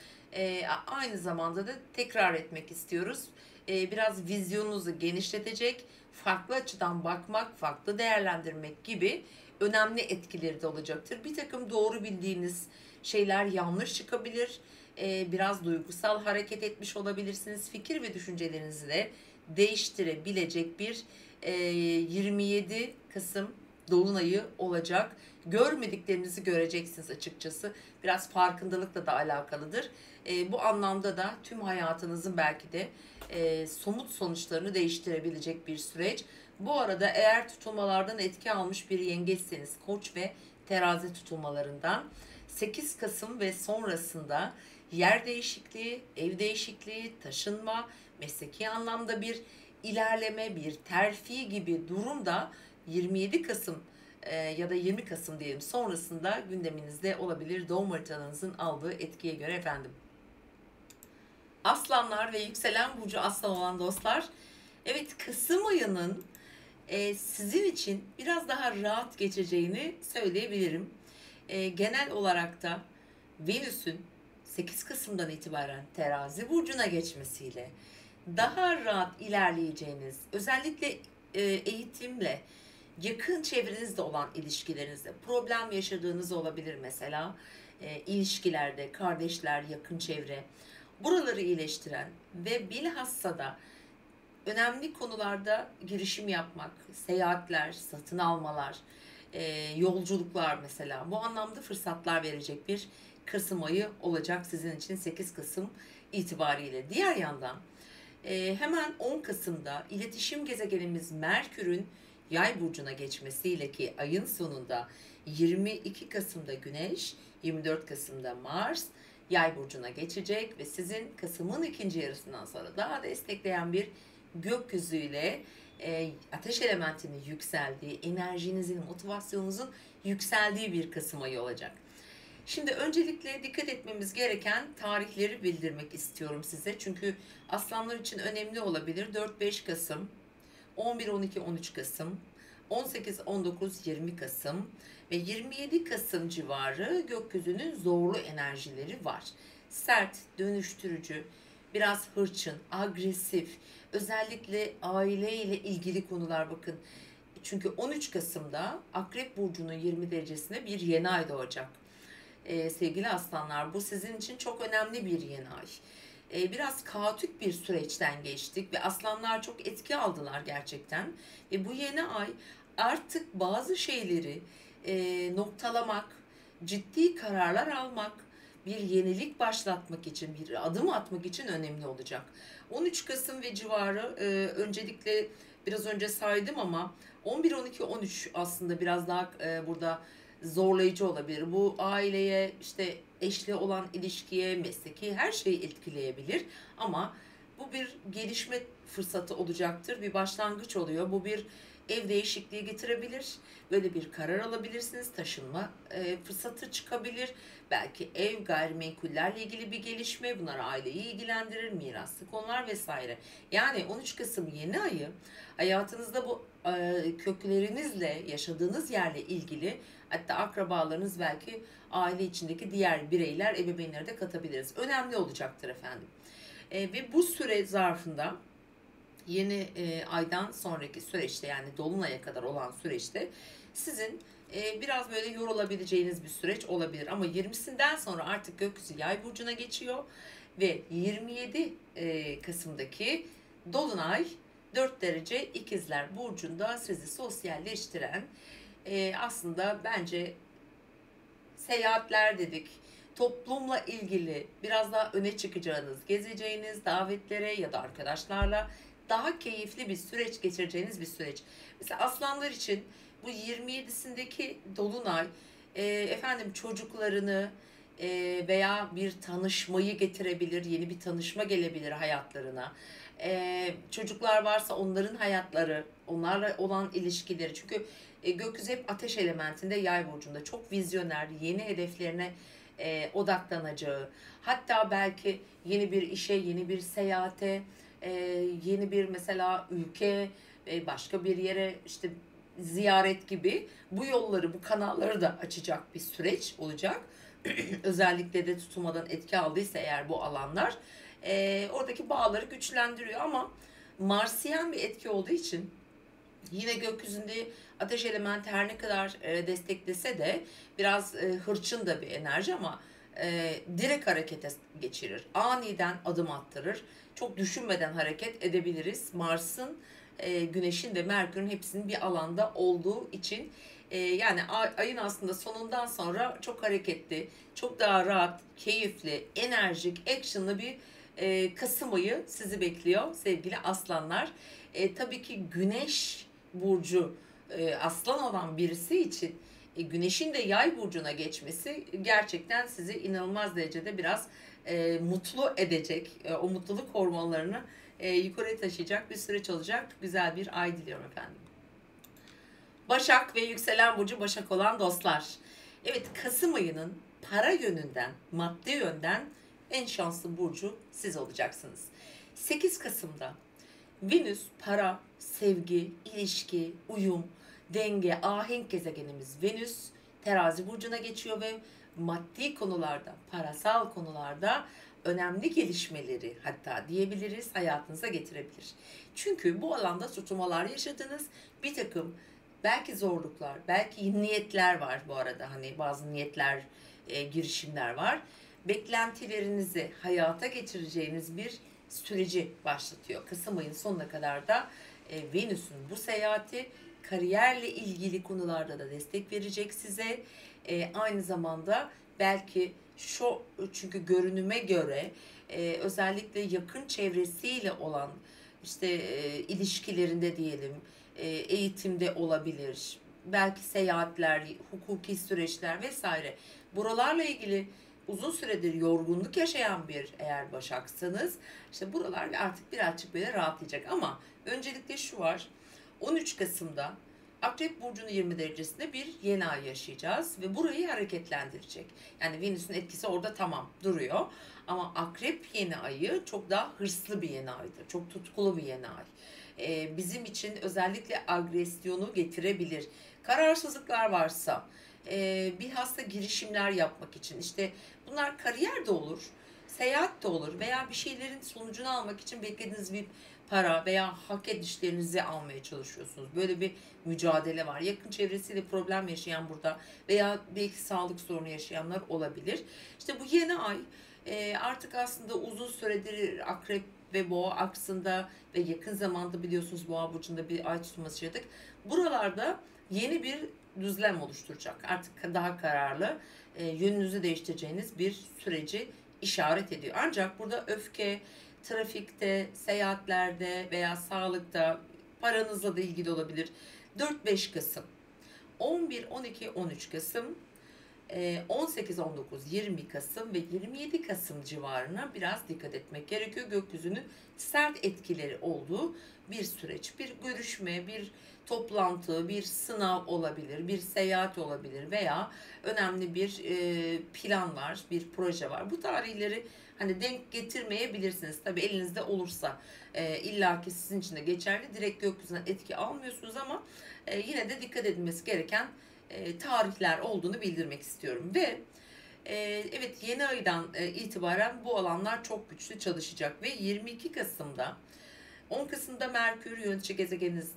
[SPEAKER 1] Aynı zamanda da tekrar etmek istiyoruz. Biraz vizyonunuzu genişletecek, farklı açıdan bakmak, farklı değerlendirmek gibi önemli etkileri de olacaktır. Bir takım doğru bildiğiniz şeyler yanlış çıkabilir. Biraz duygusal hareket etmiş olabilirsiniz. Fikir ve düşüncelerinizi de değiştirebilecek bir 27 Kasım Dolunay'ı olacak. görmediklerinizi göreceksiniz açıkçası. Biraz farkındalıkla da alakalıdır. Bu anlamda da tüm hayatınızın belki de somut sonuçlarını değiştirebilecek bir süreç. Bu arada eğer tutulmalardan etki almış bir yengeçseniz Koç ve Terazi tutulmalarından 8 Kasım ve sonrasında yer değişikliği, ev değişikliği, taşınma, mesleki anlamda bir ilerleme, bir terfi gibi durumda 27 Kasım ya da 20 Kasım diyelim sonrasında gündeminizde olabilir doğum haritalarınızın aldığı etkiye göre efendim. Aslanlar ve yükselen burcu aslan olan dostlar, evet Kasım ayının sizin için biraz daha rahat geçeceğini söyleyebilirim. Genel olarak da Venüs'ün 8 Kasım'dan itibaren Terazi burcuna geçmesiyle daha rahat ilerleyeceğiniz, özellikle eğitimle, yakın çevrenizde olan ilişkilerinizde problem yaşadığınız olabilir mesela. İlişkilerde, kardeşler, yakın çevre, buraları iyileştiren ve bilhassa da önemli konularda girişim yapmak, seyahatler, satın almalar, yolculuklar mesela bu anlamda fırsatlar verecek bir Kasım ayı olacak sizin için 8 Kasım itibariyle. Diğer yandan hemen 10 Kasım'da iletişim gezegenimiz Merkür'ün Yay burcuna geçmesiyle ki ayın sonunda 22 Kasım'da Güneş, 24 Kasım'da Mars Yay burcuna geçecek ve sizin Kasım'ın ikinci yarısından sonra daha destekleyen bir gökyüzüyle ateş elementinin yükseldiği, enerjinizin, motivasyonunuzun yükseldiği bir Kasım ayı olacak. Şimdi öncelikle dikkat etmemiz gereken tarihleri bildirmek istiyorum size. Çünkü aslanlar için önemli olabilir. 4-5 Kasım, 11-12-13 Kasım, 18-19-20 Kasım ve 27 Kasım civarı gökyüzünün zorlu enerjileri var. Sert, dönüştürücü, biraz hırçın, agresif, özellikle aileyle ilgili konular bakın. Çünkü 13 Kasım'da Akrep Burcu'nun 20 derecesine bir yeni ay doğacak. Sevgili aslanlar bu sizin için çok önemli bir yeni ay. Biraz kaotik bir süreçten geçtik ve aslanlar çok etki aldılar gerçekten. Ve bu yeni ay artık bazı şeyleri noktalamak, ciddi kararlar almak, bir yenilik başlatmak için, bir adım atmak için önemli olacak. 13 Kasım ve civarı öncelikle biraz önce saydım ama 11, 12, 13 aslında biraz daha burada zorlayıcı olabilir. Bu aileye, işte eşle olan ilişkiye, mesleki her şeyi etkileyebilir. Ama bu bir gelişme fırsatı olacaktır. Bir başlangıç oluyor. Bu bir ev değişikliği getirebilir. Böyle bir karar alabilirsiniz. Taşınma fırsatı çıkabilir. Belki ev, gayrimenkullerle ilgili bir gelişme. Bunlar aileyi ilgilendirir. Miraslı konular vesaire. Yani 13 Kasım yeni ayı hayatınızda bu köklerinizle, yaşadığınız yerle ilgili, hatta akrabalarınız, belki aile içindeki diğer bireyler, ebeveynleri de katabiliriz. Önemli olacaktır efendim. Ve bu süre zarfında yeni aydan sonraki süreçte, yani dolunaya kadar olan süreçte sizin biraz böyle yorulabileceğiniz bir süreç olabilir. Ama 20'sinden sonra artık gökyüzü Yay burcuna geçiyor ve 27 Kasım'daki dolunay 4 derece İkizler burcunda sizi sosyalleştiren, aslında bence seyahatler dedik, toplumla ilgili biraz daha öne çıkacağınız, gezeceğiniz davetlere ya da arkadaşlarla daha keyifli bir süreç geçireceğiniz bir süreç. Mesela aslanlar için bu 27'sindeki dolunay efendim çocuklarını veya bir tanışmayı getirebilir, yeni bir tanışma gelebilir hayatlarına. Çocuklar varsa onların hayatları, onlarla olan ilişkileri. Çünkü gökyüzü hep ateş elementinde, Yay burcunda çok vizyoner, yeni hedeflerine odaklanacağı, hatta belki yeni bir işe, yeni bir seyahate, yeni bir mesela ülke, başka bir yere işte ziyaret gibi bu yolları, bu kanalları da açacak bir süreç olacak. Özellikle de tutulmadan etki aldıysa eğer bu alanlar oradaki bağları güçlendiriyor, ama Marsiyen bir etki olduğu için yine gökyüzünde ateş elementi her ne kadar desteklese de biraz hırçın da bir enerji, ama direkt harekete geçirir. Aniden adım attırır. Çok düşünmeden hareket edebiliriz. Mars'ın, Güneş'in ve Merkür'ün hepsinin bir alanda olduğu için Yani ayın aslında sonundan sonra çok hareketli, çok daha rahat, keyifli, enerjik, actionlı bir Kasım ayı sizi bekliyor sevgili aslanlar. Tabii ki Güneş burcu aslan olan birisi için Güneşin de Yay burcuna geçmesi gerçekten sizi inanılmaz derecede biraz mutlu edecek. O mutluluk hormonlarını yukarı taşıyacak bir süreç olacak. Güzel bir ay diliyorum efendim. Başak ve yükselen burcu Başak olan dostlar. Evet, Kasım ayının para yönünden, maddi yönden en şanslı burcu siz olacaksınız. 8 Kasım'da Venüs para, sevgi, ilişki, uyum, denge, ahenk gezegenimiz Venüs Terazi burcuna geçiyor ve maddi konularda, parasal konularda önemli gelişmeleri hatta diyebiliriz hayatınıza getirebilir. Çünkü bu alanda tutulmalar yaşadınız. Bir takım belki zorluklar, belki niyetler var bu arada. Hani bazı niyetler, girişimler var. Beklentilerinizi hayata geçireceğiniz bir süreci başlatıyor. Kasım ayının sonuna kadar da Venüs'ün bu seyahati kariyerle ilgili konularda da destek verecek size. Aynı zamanda belki çünkü görünüme göre özellikle yakın çevresiyle olan işte ilişkilerinde diyelim, eğitimde olabilir, belki seyahatler, hukuki süreçler vesaire. Buralarla ilgili uzun süredir yorgunluk yaşayan bir eğer Başaksanız işte buralar artık birazcık böyle rahatlayacak. Ama öncelikle şu var, 13 Kasım'da Akrep Burcu'nun 20 derecesinde bir yeni ay yaşayacağız ve burayı hareketlendirecek. Yani Venüs'ün etkisi orada tamam duruyor. Ama Akrep yeni ayı çok daha hırslı bir yeni aydır. Çok tutkulu bir yeni ay. Bizim için özellikle agresyonu getirebilir. Kararsızlıklar varsa, bilhassa girişimler yapmak için işte bunlar kariyer de olur, seyahat de olur veya bir şeylerin sonucunu almak için beklediğiniz bir para veya hak edişlerinizi almaya çalışıyorsunuz. Böyle bir mücadele var. Yakın çevresiyle problem yaşayan burada veya belki sağlık sorunu yaşayanlar olabilir. İşte bu yeni ay artık aslında uzun süredir Akrep ve Boğa aksında ve yakın zamanda biliyorsunuz Boğa burcunda bir ay tutulması yaşadık. Buralarda yeni bir düzlem oluşturacak. Artık daha kararlı, yönünüzü değiştireceğiniz bir süreci işaret ediyor. Ancak burada öfke, trafikte, seyahatlerde veya sağlıkta, paranızla da ilgili olabilir. 4-5 Kasım, 11, 12, 13 Kasım, 18, 19, 20 Kasım ve 27 Kasım civarına biraz dikkat etmek gerekiyor. Gökyüzünün sert etkileri olduğu bir süreç. Bir görüşme, bir toplantı, bir sınav olabilir, bir seyahat olabilir veya önemli bir plan var, bir proje var. Bu tarihleri hani denk getirmeyebilirsiniz. Tabii elinizde olursa illaki sizin için de geçerli. Direkt gökyüzünden etki almıyorsunuz ama yine de dikkat edilmesi gereken tarihler olduğunu bildirmek istiyorum. Ve evet, yeni aydan itibaren bu alanlar çok güçlü çalışacak ve 22 Kasım'da 10 Kasım'da Merkür yönetici gezegeniniz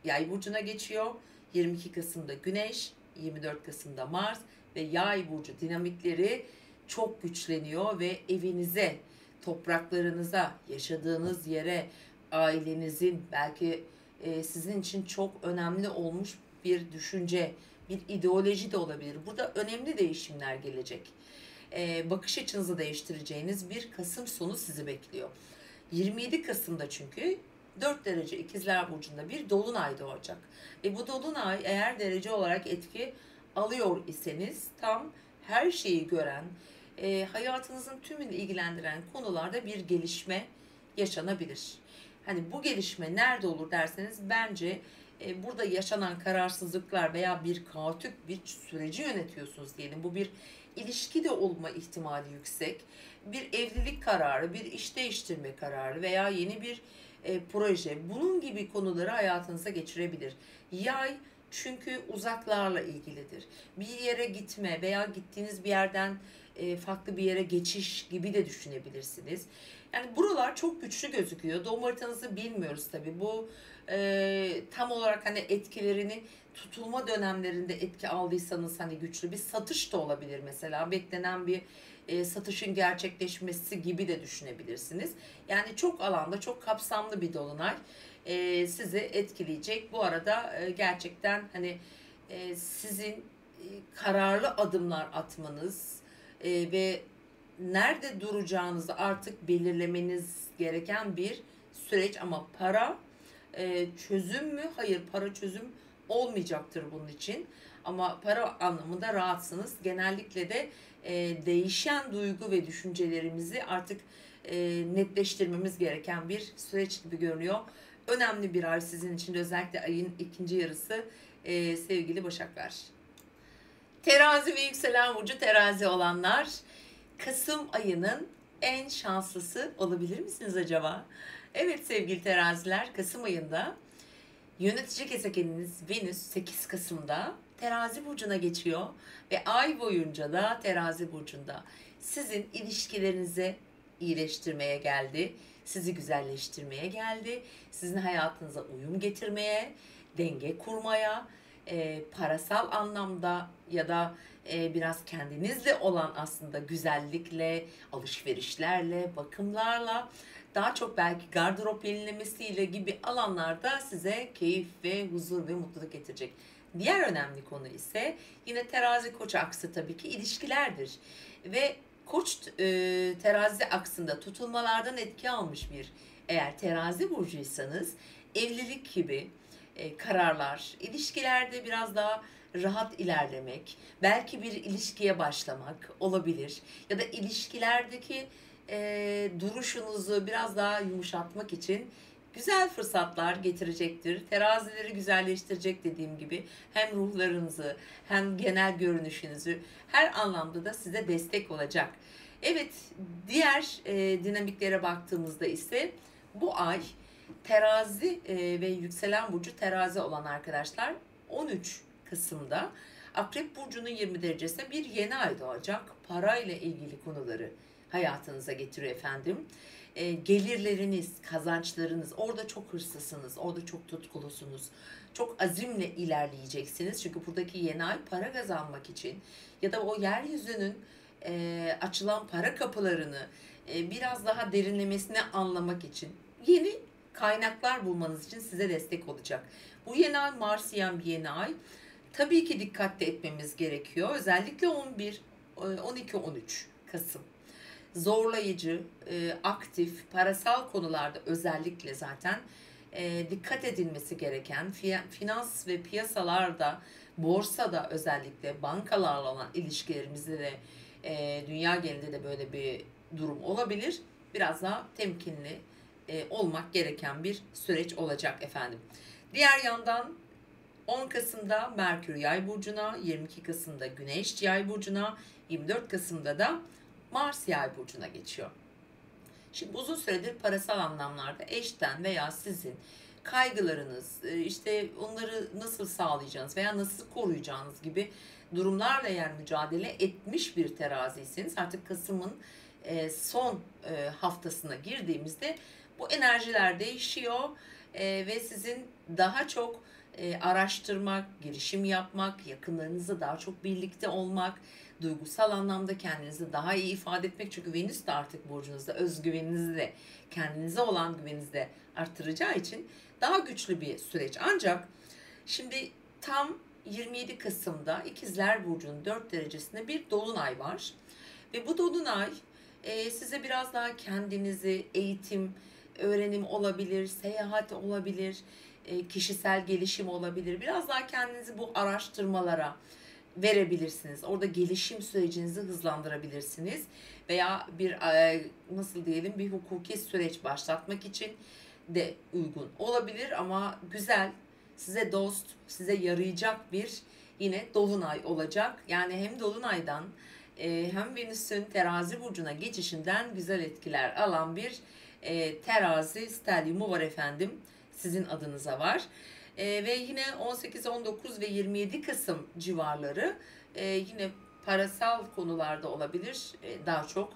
[SPEAKER 1] Yay burcuna geçiyor. 22 Kasım'da Güneş, 24 Kasım'da Mars ve Yay burcu dinamikleri çok güçleniyor ve evinize, topraklarınıza, yaşadığınız yere, ailenizin belki sizin için çok önemli olmuş bir düşünce, bir ideoloji de olabilir. Burada önemli değişimler gelecek. Bakış açınızı değiştireceğiniz bir Kasım sonu sizi bekliyor. 27 Kasım'da çünkü 4 derece İkizler Burcu'nda bir dolunay doğacak. Ve bu dolunay eğer derece olarak etki alıyor iseniz tam her şeyi gören, hayatınızın tümünü ilgilendiren konularda bir gelişme yaşanabilir. Hani bu gelişme nerede olur derseniz bence burada yaşanan kararsızlıklar veya bir kaotik bir süreci yönetiyorsunuz diyelim. Bu bir ilişki de olma ihtimali yüksek. Bir evlilik kararı, bir iş değiştirme kararı veya yeni bir proje. Bunun gibi konuları hayatınıza geçirebilir. Yay çünkü uzaklarla ilgilidir. Bir yere gitme veya gittiğiniz bir yerden farklı bir yere geçiş gibi de düşünebilirsiniz. Yani buralar çok güçlü gözüküyor. Doğum haritanızı bilmiyoruz tabii. Bu tam olarak hani etkilerini tutulma dönemlerinde etki aldıysanız hani güçlü bir satış da olabilir mesela. Beklenen bir satışın gerçekleşmesi gibi de düşünebilirsiniz. Yani çok alanda çok kapsamlı bir dolunay sizi etkileyecek. Bu arada gerçekten hani sizin kararlı adımlar atmanız ve nerede duracağınızı artık belirlemeniz gereken bir süreç. Ama para çözüm mü? Hayır, para çözüm olmayacaktır bunun için. Ama para anlamında rahatsınız. Genellikle de değişen duygu ve düşüncelerimizi artık netleştirmemiz gereken bir süreç gibi görünüyor. Önemli bir ay sizin için, özellikle ayın ikinci yarısı sevgili Başaklar. Terazi ve yükselen burcu terazi olanlar, Kasım ayının en şanslısı olabilir misiniz acaba? Evet sevgili teraziler, Kasım ayında yönetici gezegeniniz Venüs 8 Kasım'da terazi burcuna geçiyor ve ay boyunca da terazi burcunda sizin ilişkilerinizi iyileştirmeye geldi, sizi güzelleştirmeye geldi, sizin hayatınıza uyum getirmeye, denge kurmaya, parasal anlamda ya da biraz kendinizle olan aslında güzellikle, alışverişlerle, bakımlarla, daha çok belki gardırop yenilemesiyle gibi alanlarda size keyif ve huzur ve mutluluk getirecek. Diğer önemli konu ise yine terazi koç aksı, tabii ki ilişkilerdir. Ve koç terazi aksında tutulmalardan etki almış bir, eğer terazi burcuysanız, evlilik gibi kararlar, ilişkilerde biraz daha rahat ilerlemek, belki bir ilişkiye başlamak olabilir. Ya da ilişkilerdeki duruşunuzu biraz daha yumuşatmak için güzel fırsatlar getirecektir. Terazileri güzelleştirecek, dediğim gibi hem ruhlarınızı hem genel görünüşünüzü her anlamda da size destek olacak. Evet, diğer dinamiklere baktığımızda ise bu ay terazi ve yükselen burcu terazi olan arkadaşlar 13 Kasım'da Akrep Burcu'nun 20 derecesinde bir yeni ay doğacak. Parayla ilgili konuları hayatınıza getiriyor efendim. Gelirleriniz, kazançlarınız, orada çok hırslısınız, orada çok tutkulusunuz. Çok azimle ilerleyeceksiniz. Çünkü buradaki yeni ay para kazanmak için ya da o yeryüzünün açılan para kapılarını biraz daha derinlemesine anlamak için yeni kaynaklar bulmanız için size destek olacak. Bu yeni ay Marsyen bir yeni ay. Tabii ki dikkatli etmemiz gerekiyor. Özellikle 11, 12, 13 Kasım. Zorlayıcı, aktif, parasal konularda özellikle zaten dikkat edilmesi gereken, finans ve piyasalarda, borsada, özellikle bankalarla olan ilişkilerimizde de dünya genelinde de böyle bir durum olabilir. Biraz daha temkinli olmak gereken bir süreç olacak efendim. Diğer yandan 10 Kasım'da Merkür Yay burcuna, 22 Kasım'da Güneş Yay burcuna, 24 Kasım'da da Mars Yay burcuna geçiyor. Şimdi uzun süredir parasal anlamlarda eşten veya sizin kaygılarınız, işte onları nasıl sağlayacağınız veya nasıl koruyacağınız gibi durumlarla eğer mücadele etmiş bir teraziyseniz, artık Kasım'ın son haftasına girdiğimizde bu enerjiler değişiyor ve sizin daha çok araştırmak, girişim yapmak, yakınlarınızla daha çok birlikte olmak, duygusal anlamda kendinizi daha iyi ifade etmek. Çünkü Venüs de artık burcunuzda, özgüveninizi de, kendinize olan güveninizi de arttıracağı için daha güçlü bir süreç. Ancak şimdi tam 27 Kasım'da İkizler Burcu'nun 4 derecesinde bir dolunay var. Ve bu dolunay size biraz daha kendinizi, eğitim, öğrenim olabilir, seyahat olabilir, kişisel gelişim olabilir. Biraz daha kendinizi bu araştırmalara verebilirsiniz. Orada gelişim sürecinizi hızlandırabilirsiniz. Veya bir nasıl diyelim, bir hukuki süreç başlatmak için de uygun olabilir. Ama güzel, size dost, size yarayacak bir yine dolunay olacak. Yani hem dolunaydan hem Venüs'ün terazi burcuna geçişinden güzel etkiler alan bir terazi stelyumu var efendim. Sizin adınıza var. Ve yine 18, 19 ve 27 Kasım civarları yine parasal konularda olabilir daha çok.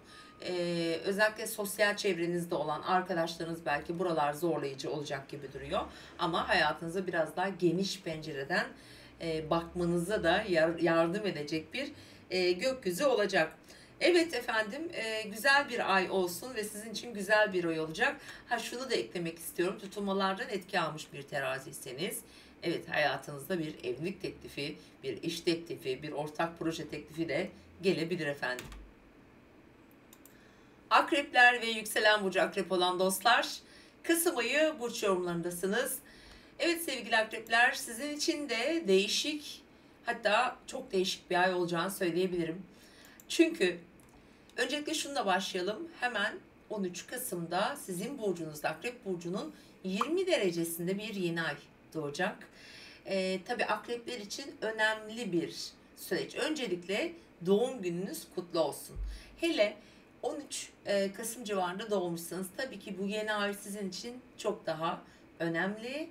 [SPEAKER 1] Özellikle sosyal çevrenizde olan arkadaşlarınız, belki buralar zorlayıcı olacak gibi duruyor. Ama hayatınıza biraz daha geniş pencereden bakmanıza da yardım edecek bir gökyüzü olacak. Evet efendim, güzel bir ay olsun ve sizin için güzel bir ay olacak. Şunu da eklemek istiyorum. Tutulmalardan etki almış bir teraziyseniz, Evet, hayatınızda bir evlilik teklifi, bir iş teklifi, bir ortak proje teklifi de gelebilir efendim. Akrepler ve yükselen burcu akrep olan dostlar, Kasım ayı burç yorumlarındasınız. Evet sevgili akrepler, sizin için de değişik, hatta çok değişik bir ay olacağını söyleyebilirim. Çünkü öncelikle şununla başlayalım. Hemen 13 Kasım'da sizin burcunuzda, Akrep Burcu'nun 20 derecesinde bir yeni ay doğacak. Tabii akrepler için önemli bir süreç. Öncelikle doğum gününüz kutlu olsun. Hele 13 Kasım civarında doğmuşsanız tabii ki bu yeni ay sizin için çok daha önemli.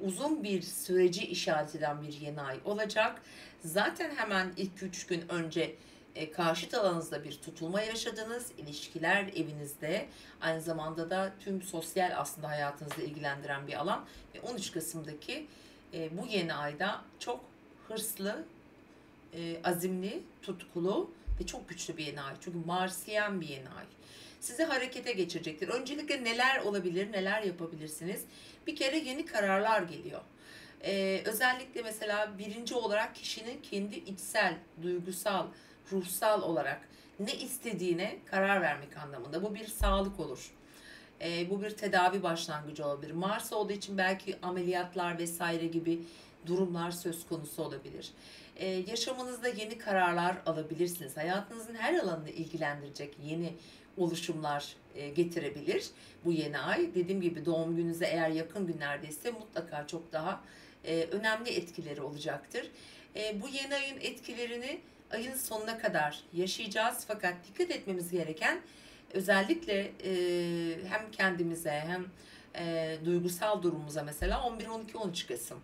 [SPEAKER 1] Uzun bir süreci işaret eden bir yeni ay olacak. Zaten hemen ilk 3 gün önce karşıt alanınızda bir tutulma yaşadınız. İlişkiler evinizde, aynı zamanda da tüm sosyal aslında hayatınızı ilgilendiren bir alan. Ve 13 Kasım'daki bu yeni ayda çok hırslı, azimli, tutkulu ve çok güçlü bir yeni ay. Çünkü Marsiyen bir yeni ay. Sizi harekete geçirecektir. Öncelikle neler olabilir, neler yapabilirsiniz? Bir kere yeni kararlar geliyor. Özellikle mesela birinci olarak kişinin kendi içsel, duygusal, ruhsal olarak ne istediğine karar vermek anlamında. Bu bir sağlık olur. Bu bir tedavi başlangıcı olabilir. Mars olduğu için belki ameliyatlar vesaire gibi durumlar söz konusu olabilir. Yaşamınızda yeni kararlar alabilirsiniz. Hayatınızın her alanını ilgilendirecek yeni oluşumlar getirebilir bu yeni ay. Dediğim gibi doğum gününüze eğer yakın günlerdeyse mutlaka çok daha önemli etkileri olacaktır. Bu yeni ayın etkilerini ayın sonuna kadar yaşayacağız. Fakat dikkat etmemiz gereken özellikle hem kendimize hem duygusal durumumuza mesela 11, 12, 13 Kasım.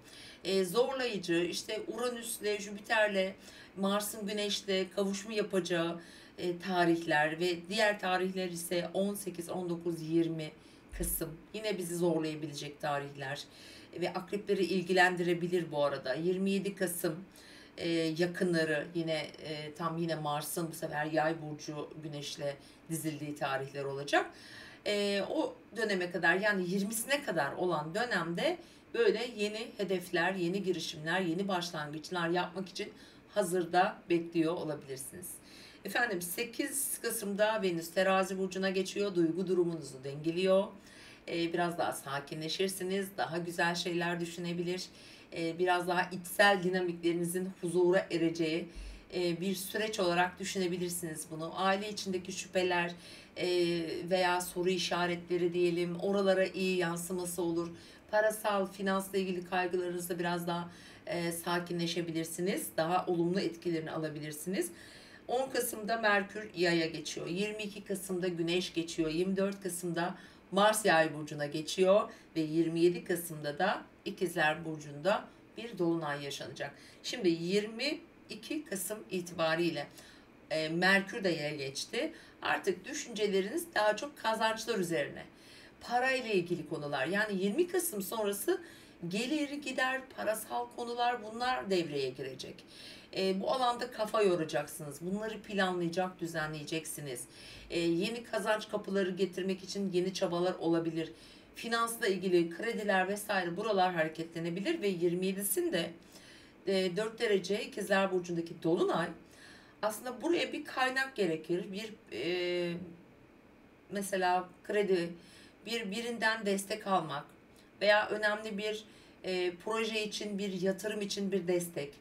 [SPEAKER 1] Zorlayıcı, işte Uranüs'le, Jüpiter'le, Mars'ın Güneş'le kavuşma yapacağı tarihler ve diğer tarihler ise 18, 19, 20 Kasım. Yine bizi zorlayabilecek tarihler ve akrepleri ilgilendirebilir bu arada. 27 Kasım yakınları yine tam yine Mars'ın bu sefer Yay burcu Güneş'le dizildiği tarihler olacak. O döneme kadar yani 20'sine kadar olan dönemde böyle yeni hedefler, yeni girişimler, yeni başlangıçlar yapmak için hazırda bekliyor olabilirsiniz. Efendim 8 Kasım'da Venüs Terazi burcuna geçiyor. Duygu durumunuzu dengeliyor. Biraz daha sakinleşirsiniz. Daha güzel şeyler düşünebilir. Biraz daha içsel dinamiklerinizin huzura ereceği bir süreç olarak düşünebilirsiniz bunu. Aile içindeki şüpheler veya soru işaretleri diyelim, oralara iyi yansıması olur. Parasal, finansla ilgili kaygılarınızda biraz daha sakinleşebilirsiniz. Daha olumlu etkilerini alabilirsiniz. 10 Kasım'da Merkür Yay'a geçiyor. 22 Kasım'da Güneş geçiyor. 24 Kasım'da Mars Yay burcuna geçiyor ve 27 Kasım'da da İkizler burcunda bir dolunay yaşanacak. Şimdi 22 Kasım itibariyle Merkür de Yay'a geçti. Artık düşünceleriniz daha çok kazançlar üzerine. Parayla ilgili konular. Yani 20 Kasım sonrası gelir gider, parasal konular bunlar devreye girecek. Bu alanda kafa yoracaksınız. Bunları planlayacak, düzenleyeceksiniz. Yeni kazanç kapıları getirmek için yeni çabalar olabilir. Finansla ilgili krediler vesaire buralar hareketlenebilir ve 27'sinde 4 derece İkizler Burcu'ndaki Dolunay aslında buraya bir kaynak gerekir. Bir mesela kredi, birinden destek almak veya önemli bir proje için, bir yatırım için bir destek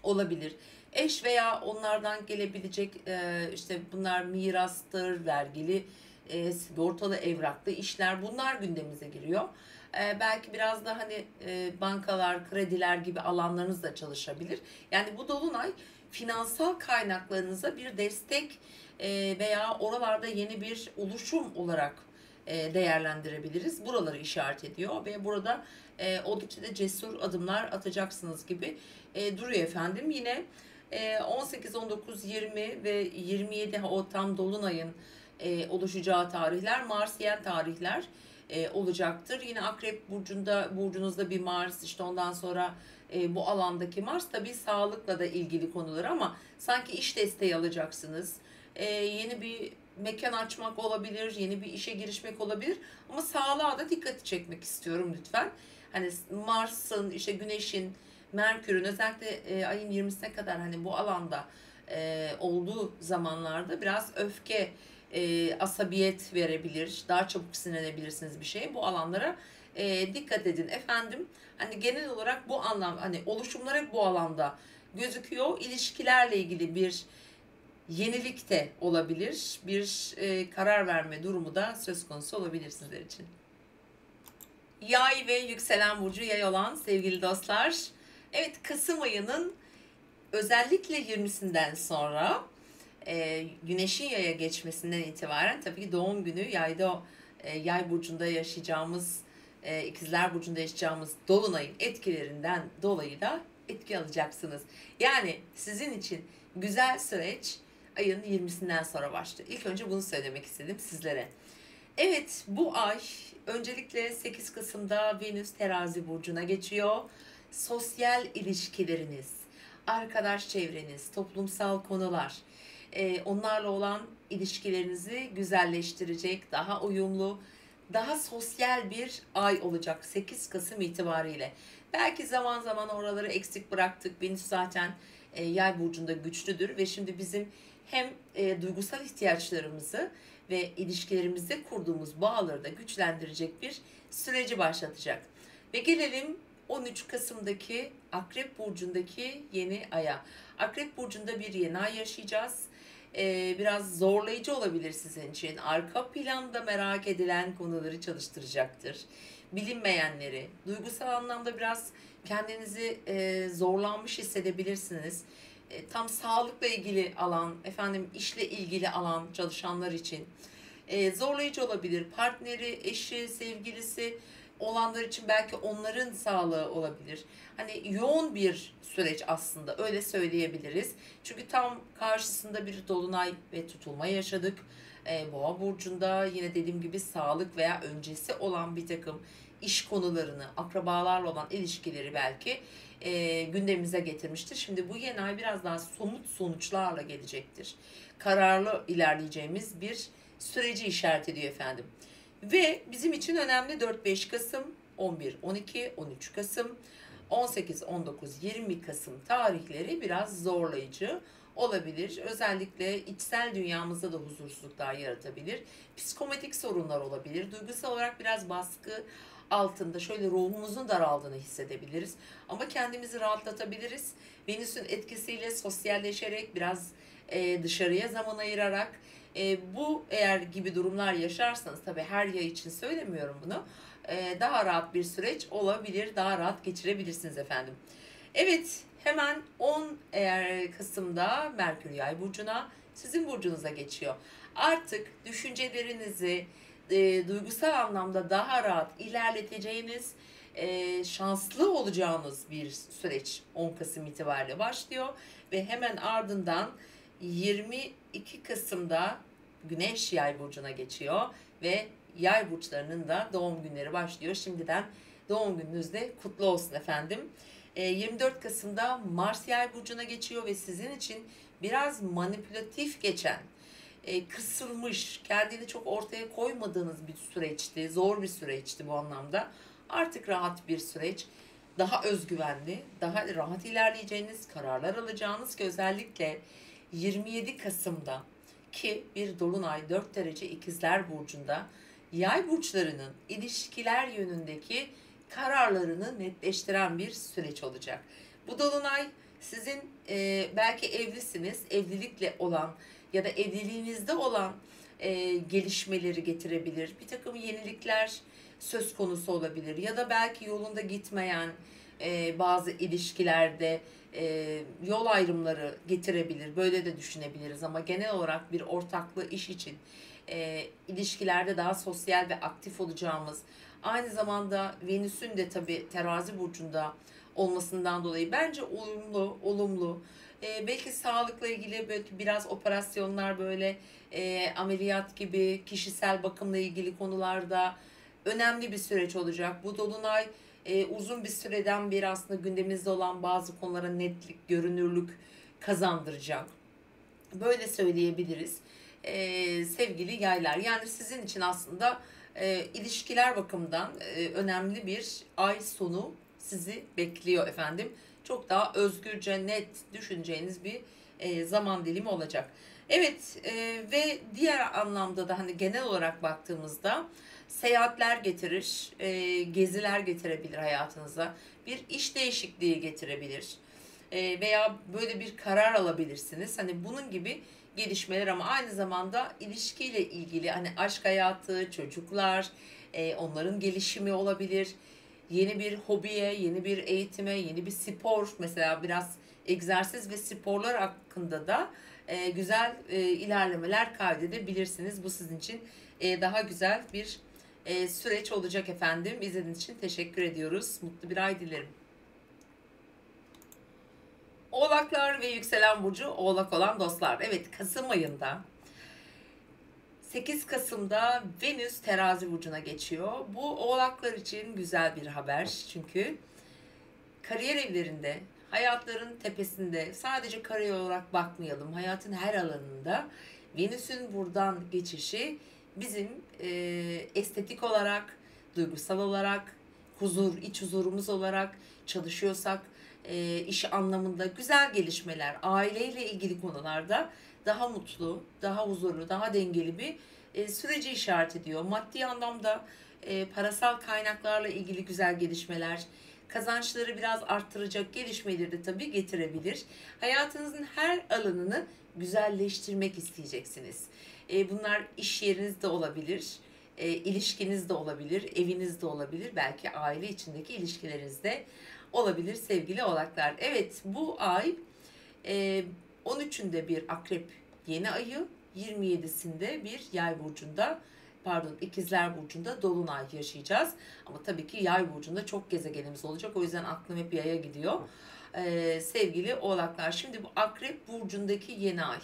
[SPEAKER 1] olabilir. Eş veya onlardan gelebilecek işte bunlar mirastır, vergili, sigortalı evraklı işler bunlar gündemimize giriyor. Belki biraz da hani bankalar, krediler gibi alanlarınız da çalışabilir. Yani bu dolunay finansal kaynaklarınıza bir destek veya oralarda yeni bir oluşum olarak değerlendirebiliriz. Buraları işaret ediyor ve burada oldukça da cesur adımlar atacaksınız gibi duruyor efendim. Yine 18, 19, 20 ve 27 o tam dolunayın oluşacağı tarihler Marsiyen tarihler olacaktır. Yine Akrep burcunuzda bir Mars, işte ondan sonra bu alandaki Mars tabii sağlıkla da ilgili konular ama sanki iş desteği alacaksınız. Yeni bir mekan açmak olabilir, yeni bir işe girişmek olabilir ama sağlığa da dikkat çekmek istiyorum lütfen. Hani Mars'ın, işte Güneş'in, Merkür'ün özellikle ayın 20'sine kadar hani bu alanda olduğu zamanlarda biraz öfke, asabiyet verebilir. Daha çabuk sinirlenebilirsiniz bir şeye. Bu alanlara dikkat edin. Efendim, hani genel olarak bu anlam, hani oluşumlar hep bu alanda gözüküyor. İlişkilerle ilgili bir yenilik de olabilir. Bir karar verme durumu da söz konusu olabilir sizler için. Yay ve yükselen burcu yay olan sevgili dostlar. Evet, Kasım ayının özellikle 20'sinden sonra Güneş'in yaya geçmesinden itibaren tabii ki doğum günü yayda, yay burcunda yaşayacağımız, ikizler burcunda yaşayacağımız dolunayın etkilerinden dolayı da etki alacaksınız. Yani sizin için güzel süreç ayın 20'sinden sonra başlıyor. İlk önce bunu söylemek istedim sizlere. Evet, bu ay öncelikle 8 Kasım'da Venüs Terazi burcuna geçiyor. Sosyal ilişkileriniz, arkadaş çevreniz, toplumsal konular, onlarla olan ilişkilerinizi güzelleştirecek, daha uyumlu, daha sosyal bir ay olacak 8 Kasım itibariyle. Belki zaman zaman oraları eksik bıraktık. Venüs zaten yay burcunda güçlüdür ve şimdi bizim hem duygusal ihtiyaçlarımızı ve ilişkilerimizde kurduğumuz bağları da güçlendirecek bir süreci başlatacak. Ve gelelim 13 Kasım'daki Akrep Burcu'ndaki yeni aya. Akrep Burcu'nda bir yeni ay yaşayacağız. Biraz zorlayıcı olabilir sizin için. Arka planda merak edilen konuları çalıştıracaktır. Bilinmeyenleri, duygusal anlamda biraz kendinizi zorlanmış hissedebilirsiniz. Tam sağlıkla ilgili alan, efendim işle ilgili alan çalışanlar için zorlayıcı olabilir. Partneri, eşi, sevgilisi olanlar için belki onların sağlığı olabilir. Hani yoğun bir süreç aslında, öyle söyleyebiliriz. Çünkü tam karşısında bir dolunay ve tutulma yaşadık. Boğa burcunda yine dediğim gibi sağlık veya öncesi olan bir takım iş konularını, akrabalarla olan ilişkileri belki gündemimize getirmiştir. Şimdi bu yeni ay biraz daha somut sonuçlarla gelecektir. Kararlı ilerleyeceğimiz bir süreci işaret ediyor efendim. Ve bizim için önemli 4-5 Kasım, 11-12, 13 Kasım, 18-19-20 Kasım tarihleri biraz zorlayıcı olabilir. Özellikle içsel dünyamızda da huzursuzluklar yaratabilir. Psikomatik sorunlar olabilir. Duygusal olarak biraz baskı altında, şöyle ruhumuzun daraldığını hissedebiliriz. Ama kendimizi rahatlatabiliriz. Venüs'ün etkisiyle sosyalleşerek, biraz dışarıya zaman ayırarak, bu eğer gibi durumlar yaşarsanız, tabii her yay için söylemiyorum bunu, daha rahat bir süreç olabilir, daha rahat geçirebilirsiniz efendim. Evet, hemen 10 Kasım'da Merkür Yay burcuna, sizin burcunuza geçiyor. Artık düşüncelerinizi duygusal anlamda daha rahat ilerleteceğiniz, şanslı olacağınız bir süreç 10 Kasım itibariyle başlıyor ve hemen ardından 22 Kasım'da Güneş Yay burcuna geçiyor ve Yay burçlarının da doğum günleri başlıyor. Şimdiden doğum gününüz de kutlu olsun efendim. 24 Kasım'da Mars Yay burcuna geçiyor ve sizin için biraz manipülatif geçen, kısılmış, kendini çok ortaya koymadığınız bir süreçti. Zor bir süreçti bu anlamda. Artık rahat bir süreç. Daha özgüvenli, daha rahat ilerleyeceğiniz, kararlar alacağınız ki özellikle 27 Kasım'da ki bir dolunay 4 derece ikizler burcunda yay burçlarının ilişkiler yönündeki kararlarını netleştiren bir süreç olacak. Bu dolunay sizin belki evlisiniz, evlilikle olan ya da evliliğinizde olan gelişmeleri getirebilir. Bir takım yenilikler söz konusu olabilir ya da belki yolunda gitmeyen bazı ilişkilerde yol ayrımları getirebilir. Böyle de düşünebiliriz ama genel olarak bir ortaklı iş için ilişkilerde daha sosyal ve aktif olacağımız, aynı zamanda Venüs'ün de tabii terazi burcunda olmasından dolayı bence olumlu. Belki sağlıkla ilgili belki biraz operasyonlar, böyle ameliyat gibi kişisel bakımla ilgili konularda önemli bir süreç olacak. Bu dolunay uzun bir süreden beri aslında gündemimizde olan bazı konulara netlik, görünürlük kazandıracak. Böyle söyleyebiliriz sevgili yaylar. Yani sizin için aslında ilişkiler bakımından önemli bir ay sonu sizi bekliyor efendim. Çok daha özgürce, net düşüneceğiniz bir zaman dilimi olacak. Evet, ve diğer anlamda da hani genel olarak baktığımızda seyahatler getirir, geziler getirebilir hayatınıza, bir iş değişikliği getirebilir. Veya böyle bir karar alabilirsiniz. Hani bunun gibi gelişmeler, ama aynı zamanda ilişkiyle ilgili hani aşk hayatı, çocuklar, onların gelişimi olabilir. Yeni bir hobiye, yeni bir eğitime, yeni bir spor, mesela biraz egzersiz ve sporlar hakkında da güzel ilerlemeler kaydedebilirsiniz. Bu sizin için daha güzel bir süreç olacak efendim. İzlediğiniz için teşekkür ediyoruz. Mutlu bir ay dilerim. Oğlaklar ve yükselen burcu Oğlak olan dostlar. Evet, Kasım ayında 8 Kasım'da Venüs Terazi burcuna geçiyor. Bu Oğlaklar için güzel bir haber. Çünkü kariyer evlerinde, hayatların tepesinde sadece kariyer olarak bakmayalım. Hayatın her alanında Venüs'ün buradan geçişi bizim estetik olarak, duygusal olarak, huzur, iç huzurumuz olarak, çalışıyorsak iş anlamında güzel gelişmeler, aileyle ilgili konularda daha mutlu, daha huzurlu, daha dengeli bir süreci işaret ediyor. Maddi anlamda parasal kaynaklarla ilgili güzel gelişmeler, kazançları biraz arttıracak gelişmeleri de tabii getirebilir. Hayatınızın her alanını güzelleştirmek isteyeceksiniz. Bunlar iş yerinizde olabilir, ilişkinizde olabilir, evinizde olabilir, belki aile içindeki ilişkilerinizde olabilir sevgili oğlaklar. Evet, bu ay 13'ünde bir akrep yeni ayı, 27'sinde bir yay burcunda, pardon, ikizler burcunda dolunay yaşayacağız. Ama tabii ki yay burcunda çok gezegenimiz olacak. O yüzden aklım hep yaya gidiyor. Sevgili oğlaklar, şimdi bu akrep burcundaki yeni ay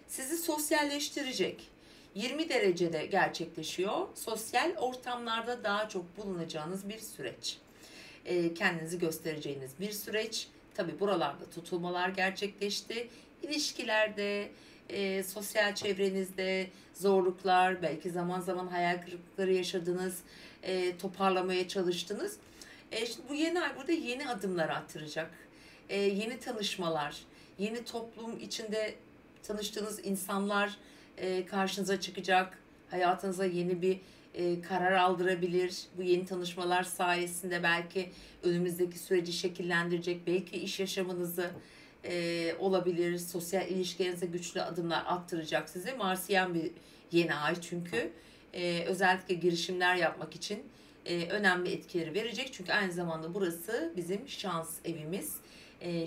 [SPEAKER 1] sizi sosyalleştirecek. 20 derecede gerçekleşiyor. Sosyal ortamlarda daha çok bulunacağınız bir süreç. Kendinizi göstereceğiniz bir süreç. Tabi buralarda tutulmalar gerçekleşti. İlişkilerde, sosyal çevrenizde zorluklar, belki zaman zaman hayal kırıklıkları yaşadınız, toparlamaya çalıştınız. Şimdi bu yeni ay burada yeni adımlar attıracak. Yeni tanışmalar, yeni toplum içinde tanıştığınız insanlar karşınıza çıkacak. Hayatınıza yeni bir karar aldırabilir. Bu yeni tanışmalar sayesinde belki önümüzdeki süreci şekillendirecek. Belki iş yaşamınızı olabilir. Sosyal ilişkilerinize güçlü adımlar attıracak size. Marsiyen bir yeni ay çünkü. Özellikle girişimler yapmak için önemli etkileri verecek. Çünkü aynı zamanda burası bizim şans evimiz.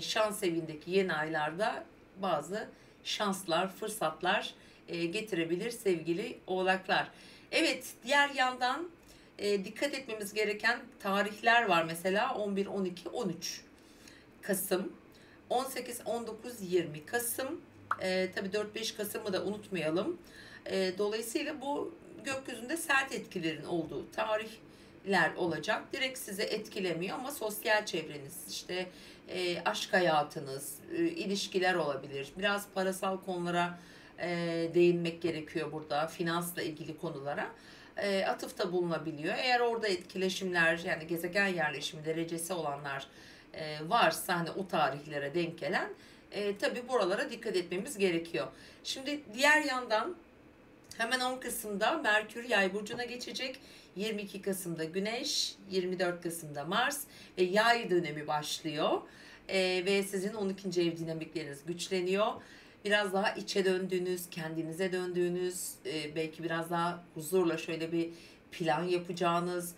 [SPEAKER 1] Şans evindeki yeni aylarda bazı şanslar, fırsatlar getirebilir sevgili oğlaklar. Evet, diğer yandan dikkat etmemiz gereken tarihler var. Mesela 11, 12, 13 Kasım, 18, 19, 20 Kasım. Tabii 4-5 Kasım'ı da unutmayalım. Dolayısıyla bu gökyüzünde sert etkilerin olduğu tarihler olacak. Direkt sizi etkilemiyor ama sosyal çevreniz, işte aşk hayatınız, ilişkiler olabilir. Biraz parasal konulara değinmek gerekiyor burada. Finansla ilgili konulara atıfta bulunabiliyor. Eğer orada etkileşimler, yani gezegen yerleşimi derecesi olanlar varsa hani o tarihlere denk gelen tabi buralara dikkat etmemiz gerekiyor. Şimdi diğer yandan hemen 10 Kasım'da Merkür Yay burcuna geçecek. 22 Kasım'da Güneş, 24 Kasım'da Mars ve Yay dönemi başlıyor. Ve sizin 12. ev dinamikleriniz güçleniyor. Biraz daha içe döndüğünüz, kendinize döndüğünüz, belki biraz daha huzurla şöyle bir plan yapacağınız,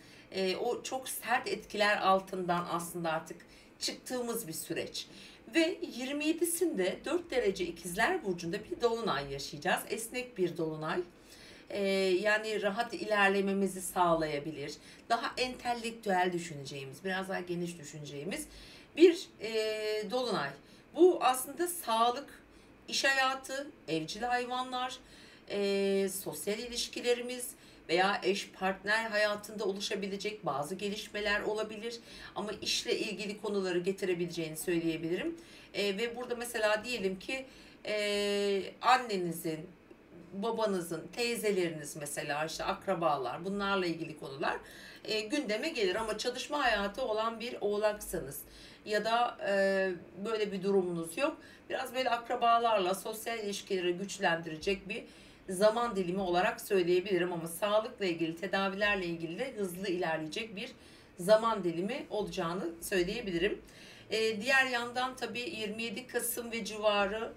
[SPEAKER 1] o çok sert etkiler altından aslında artık çıktığımız bir süreç. Ve 27'sinde 4 derece ikizler burcunda bir dolunay yaşayacağız. Esnek bir dolunay. Yani rahat ilerlememizi sağlayabilir. Daha entelektüel düşüneceğimiz, biraz daha geniş düşüneceğimiz bir dolunay. Bu aslında sağlık, iş hayatı, evcil hayvanlar, sosyal ilişkilerimiz veya eş partner hayatında oluşabilecek bazı gelişmeler olabilir. Ama işle ilgili konuları getirebileceğini söyleyebilirim. Ve burada mesela diyelim ki annenizin babanızın, teyzeleriniz mesela, işte akrabalar, bunlarla ilgili konular gündeme gelir. Ama çalışma hayatı olan bir oğlaksanız ya da böyle bir durumunuz yok, biraz böyle akrabalarla sosyal ilişkileri güçlendirecek bir zaman dilimi olarak söyleyebilirim. Ama sağlıkla ilgili, tedavilerle ilgili de hızlı ilerleyecek bir zaman dilimi olacağını söyleyebilirim. Diğer yandan tabii 27 Kasım ve civarı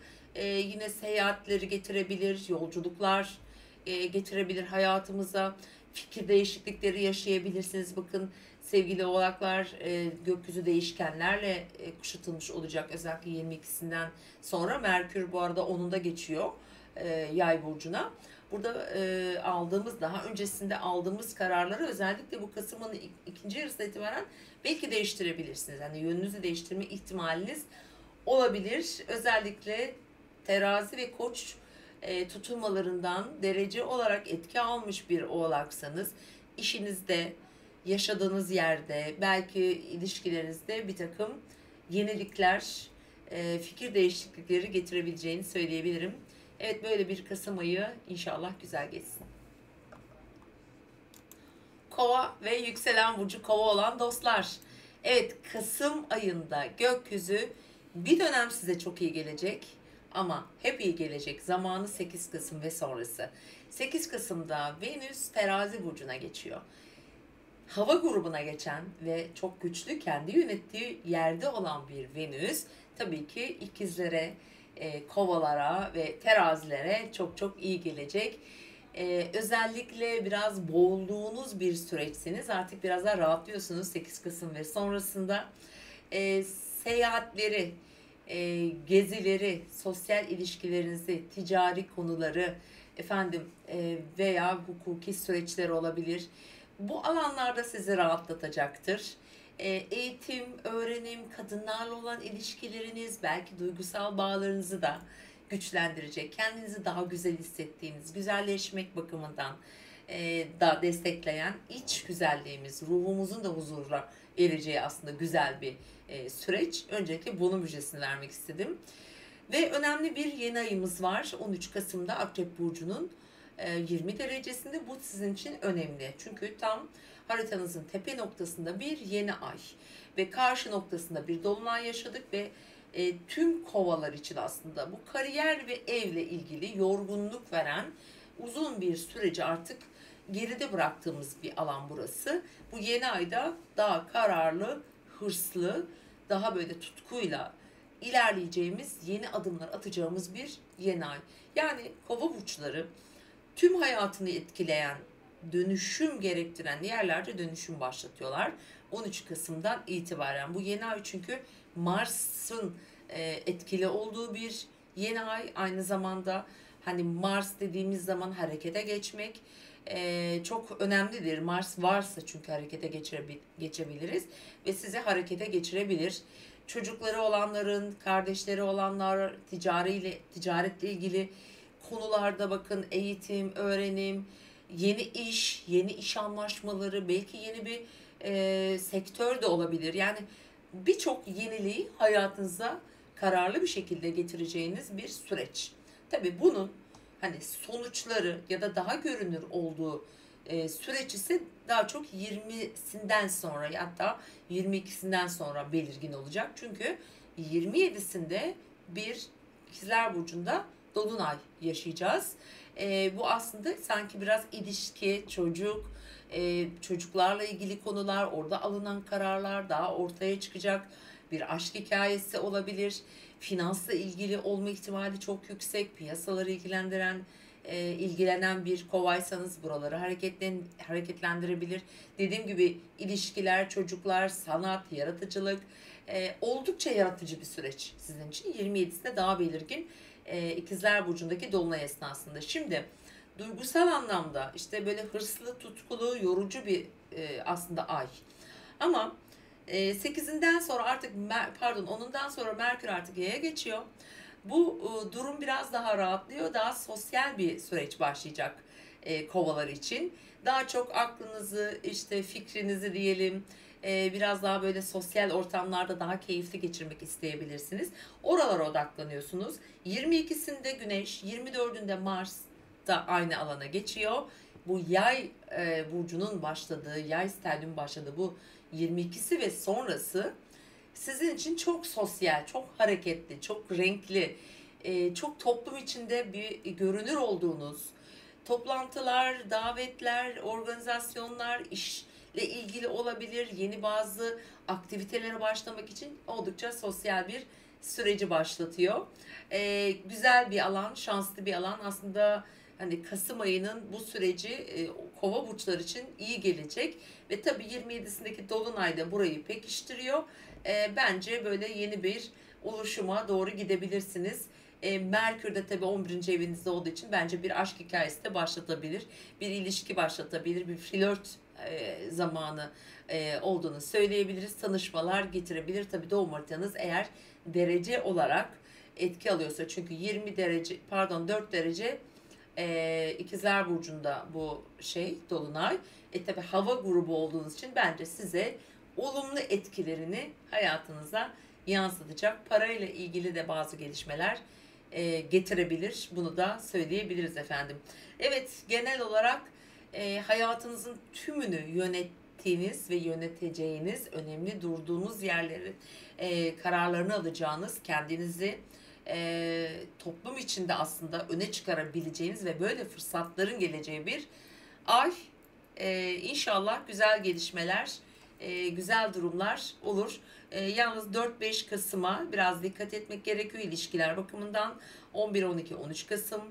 [SPEAKER 1] yine seyahatleri getirebilir, yolculuklar getirebilir hayatımıza. Fikir değişiklikleri yaşayabilirsiniz. Bakın sevgili oğlaklar, gökyüzü değişkenlerle kuşatılmış olacak. Özellikle 22'sinden sonra. Merkür bu arada 10'unda geçiyor Yay burcuna. Burada aldığımız, daha öncesinde aldığımız kararları özellikle bu Kasım'ın ikinci yarısına itibaren belki değiştirebilirsiniz. Yani yönünüzü değiştirme ihtimaliniz olabilir. Özellikle terazi ve koç tutulmalarından derece olarak etki almış bir oğlaksanız, işinizde, yaşadığınız yerde, belki ilişkilerinizde bir takım yenilikler, fikir değişiklikleri getirebileceğini söyleyebilirim. Evet, böyle bir Kasım ayı inşallah güzel geçsin. Kova ve yükselen burcu Kova olan dostlar. Evet, Kasım ayında gökyüzü bir dönem size çok iyi gelecek ama hep iyi gelecek. Zamanı 8 Kasım ve sonrası. 8 Kasım'da Venüs Terazi burcuna geçiyor. Hava grubuna geçen ve çok güçlü, kendi yönettiği yerde olan bir Venüs tabii ki ikizlere, kovalara ve terazilere çok çok iyi gelecek. Özellikle biraz boğulduğunuz bir süreçsiniz. Artık biraz daha rahatlıyorsunuz 8 Kasım ve sonrasında. Seyahatleri, gezileri, sosyal ilişkilerinizi, ticari konuları, veya hukuki süreçler olabilir. Bu alanlarda sizi rahatlatacaktır. Eğitim, öğrenim, kadınlarla olan ilişkileriniz, belki duygusal bağlarınızı da güçlendirecek. Kendinizi daha güzel hissettiğiniz, güzelleşmek bakımından da destekleyen, iç güzelliğimiz, ruhumuzun da huzurla ereceği aslında güzel bir süreç. Öncelikle bunun müjdesini vermek istedim. Ve önemli bir yeni ayımız var. 13 Kasım'da Akrep Burcu'nun 20 derecesinde. Bu sizin için önemli. Çünkü tam haritanızın tepe noktasında bir yeni ay ve karşı noktasında bir dolunay yaşadık ve tüm kovalar için aslında bu kariyer ve evle ilgili yorgunluk veren uzun bir süreci artık geride bıraktığımız bir alan burası. Bu yeni ayda daha kararlı, hırslı, daha böyle tutkuyla ilerleyeceğimiz, yeni adımlar atacağımız bir yeni ay. Yani kova burçları tüm hayatını etkileyen, dönüşüm gerektiren yerlerde dönüşüm başlatıyorlar. 13 Kasım'dan itibaren bu yeni ay, çünkü Mars'ın etkili olduğu bir yeni ay. Aynı zamanda hani Mars dediğimiz zaman harekete geçmek çok önemlidir. Mars varsa çünkü harekete geçebiliriz ve sizi harekete geçirebilir. Çocukları olanların, kardeşleri olanlar, ticaretle ilgili konularda bakın, eğitim, öğrenim, yeni iş anlaşmaları, belki yeni bir sektör de olabilir. Yani birçok yeniliği hayatınıza kararlı bir şekilde getireceğiniz bir süreç. Tabii bunun hani sonuçları ya da daha görünür olduğu süreç ise daha çok 20'sinden sonra, hatta 22'sinden sonra belirgin olacak. Çünkü 27'sinde bir İkizler Burcu'nda Dolunay yaşayacağız. Bu aslında sanki biraz ilişki, çocuklarla ilgili konular, orada alınan kararlar daha ortaya çıkacak. Bir aşk hikayesi olabilir. Finansla ilgili olma ihtimali çok yüksek. Piyasaları ilgilenen bir kovaysanız buraları hareketlendirebilir. Dediğim gibi ilişkiler, çocuklar, sanat, yaratıcılık, oldukça yaratıcı bir süreç sizin için. 27'sinde daha belirgin İkizler Burcu'ndaki Dolunay esnasında. Şimdi duygusal anlamda işte böyle hırslı, tutkulu, yorucu bir aslında ay. Ama 8'inden sonra artık 10'undan sonra Merkür artık Yay'a geçiyor. Bu durum biraz daha rahatlıyor. Daha sosyal bir süreç başlayacak kovalar için. Daha çok aklınızı, işte fikrinizi diyelim, biraz daha böyle sosyal ortamlarda daha keyifli geçirmek isteyebilirsiniz. Oralara odaklanıyorsunuz. 22'sinde Güneş, 24'ünde Mars da aynı alana geçiyor. Bu yay burcunun başladığı, yay stelyumun başladığı bu 22'si ve sonrası sizin için çok sosyal, çok hareketli, çok renkli, çok toplum içinde bir görünür olduğunuz toplantılar, davetler, organizasyonlar, işle ilgili olabilir. Yeni bazı aktivitelere başlamak için oldukça sosyal bir süreci başlatıyor. Güzel bir alan, şanslı bir alan. Aslında hani Kasım ayının bu süreci Kova burçları için iyi gelecek ve tabii 27'sindeki dolunay da burayı pekiştiriyor. Bence böyle yeni bir oluşuma doğru gidebilirsiniz. Merkür de tabii 11. evinizde olduğu için bence bir aşk hikayesi de başlatabilir. Bir ilişki başlatabilir. Bir flört zamanı olduğunu söyleyebiliriz. Tanışmalar getirebilir. Tabii doğum haritanız eğer derece olarak etki alıyorsa. Çünkü 20 derece, pardon 4 derece İkizler Burcu'nda bu dolunay. Tabii hava grubu olduğunuz için bence size olumlu etkilerini hayatınıza yansıtacak. Parayla ilgili de bazı gelişmeler getirebilir. Bunu da söyleyebiliriz efendim. Evet, genel olarak hayatınızın tümünü yönettiğiniz ve yöneteceğiniz, önemli durduğunuz yerleri kararlarını alacağınız, kendinizi toplum içinde aslında öne çıkarabileceğiniz ve böyle fırsatların geleceği bir ay. İnşallah güzel gelişmeler, güzel durumlar olur. Yalnız 4-5 Kasım'a biraz dikkat etmek gerekiyor ilişkiler bakımından. 11, 12, 13 Kasım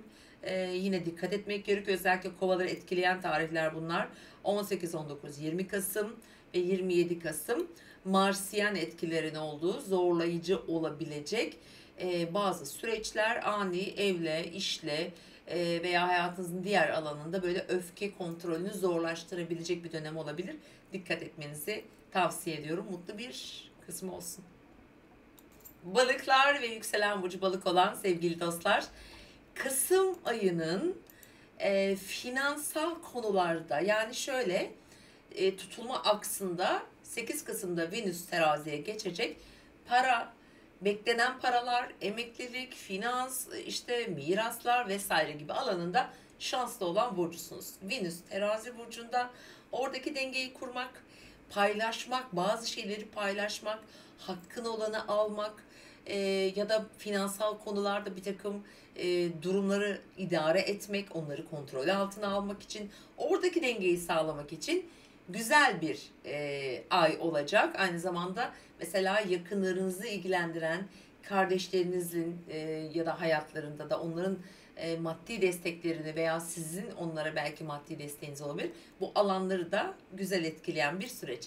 [SPEAKER 1] yine dikkat etmek gerekiyor. Özellikle kovaları etkileyen tarihler bunlar. 18, 19, 20 Kasım ve 27 Kasım Marsiyen etkilerinin olduğu zorlayıcı olabilecek bazı süreçler, ani evle, işle veya hayatınızın diğer alanında böyle öfke kontrolünü zorlaştırabilecek bir dönem olabilir. Dikkat etmenizi tavsiye ediyorum. Mutlu bir kısmı olsun. Balıklar ve yükselen burcu balık olan sevgili dostlar, Kasım ayının finansal konularda, yani şöyle tutulma aksında 8 Kasım'da Venüs teraziye geçecek. Para, beklenen paralar, emeklilik, finans, işte miraslar vesaire gibi alanında şanslı olan burcusunuz. Venüs terazi burcunda, oradaki dengeyi kurmak, paylaşmak, bazı şeyleri paylaşmak, hakkın olanı almak ya da finansal konularda bir takım durumları idare etmek, onları kontrol altına almak için, oradaki dengeyi sağlamak için güzel bir ay olacak. Aynı zamanda mesela yakınlarınızı ilgilendiren kardeşlerinizin ya da hayatlarında da onların maddi desteklerini veya sizin onlara belki maddi desteğiniz olabilir. Bu alanları da güzel etkileyen bir süreç.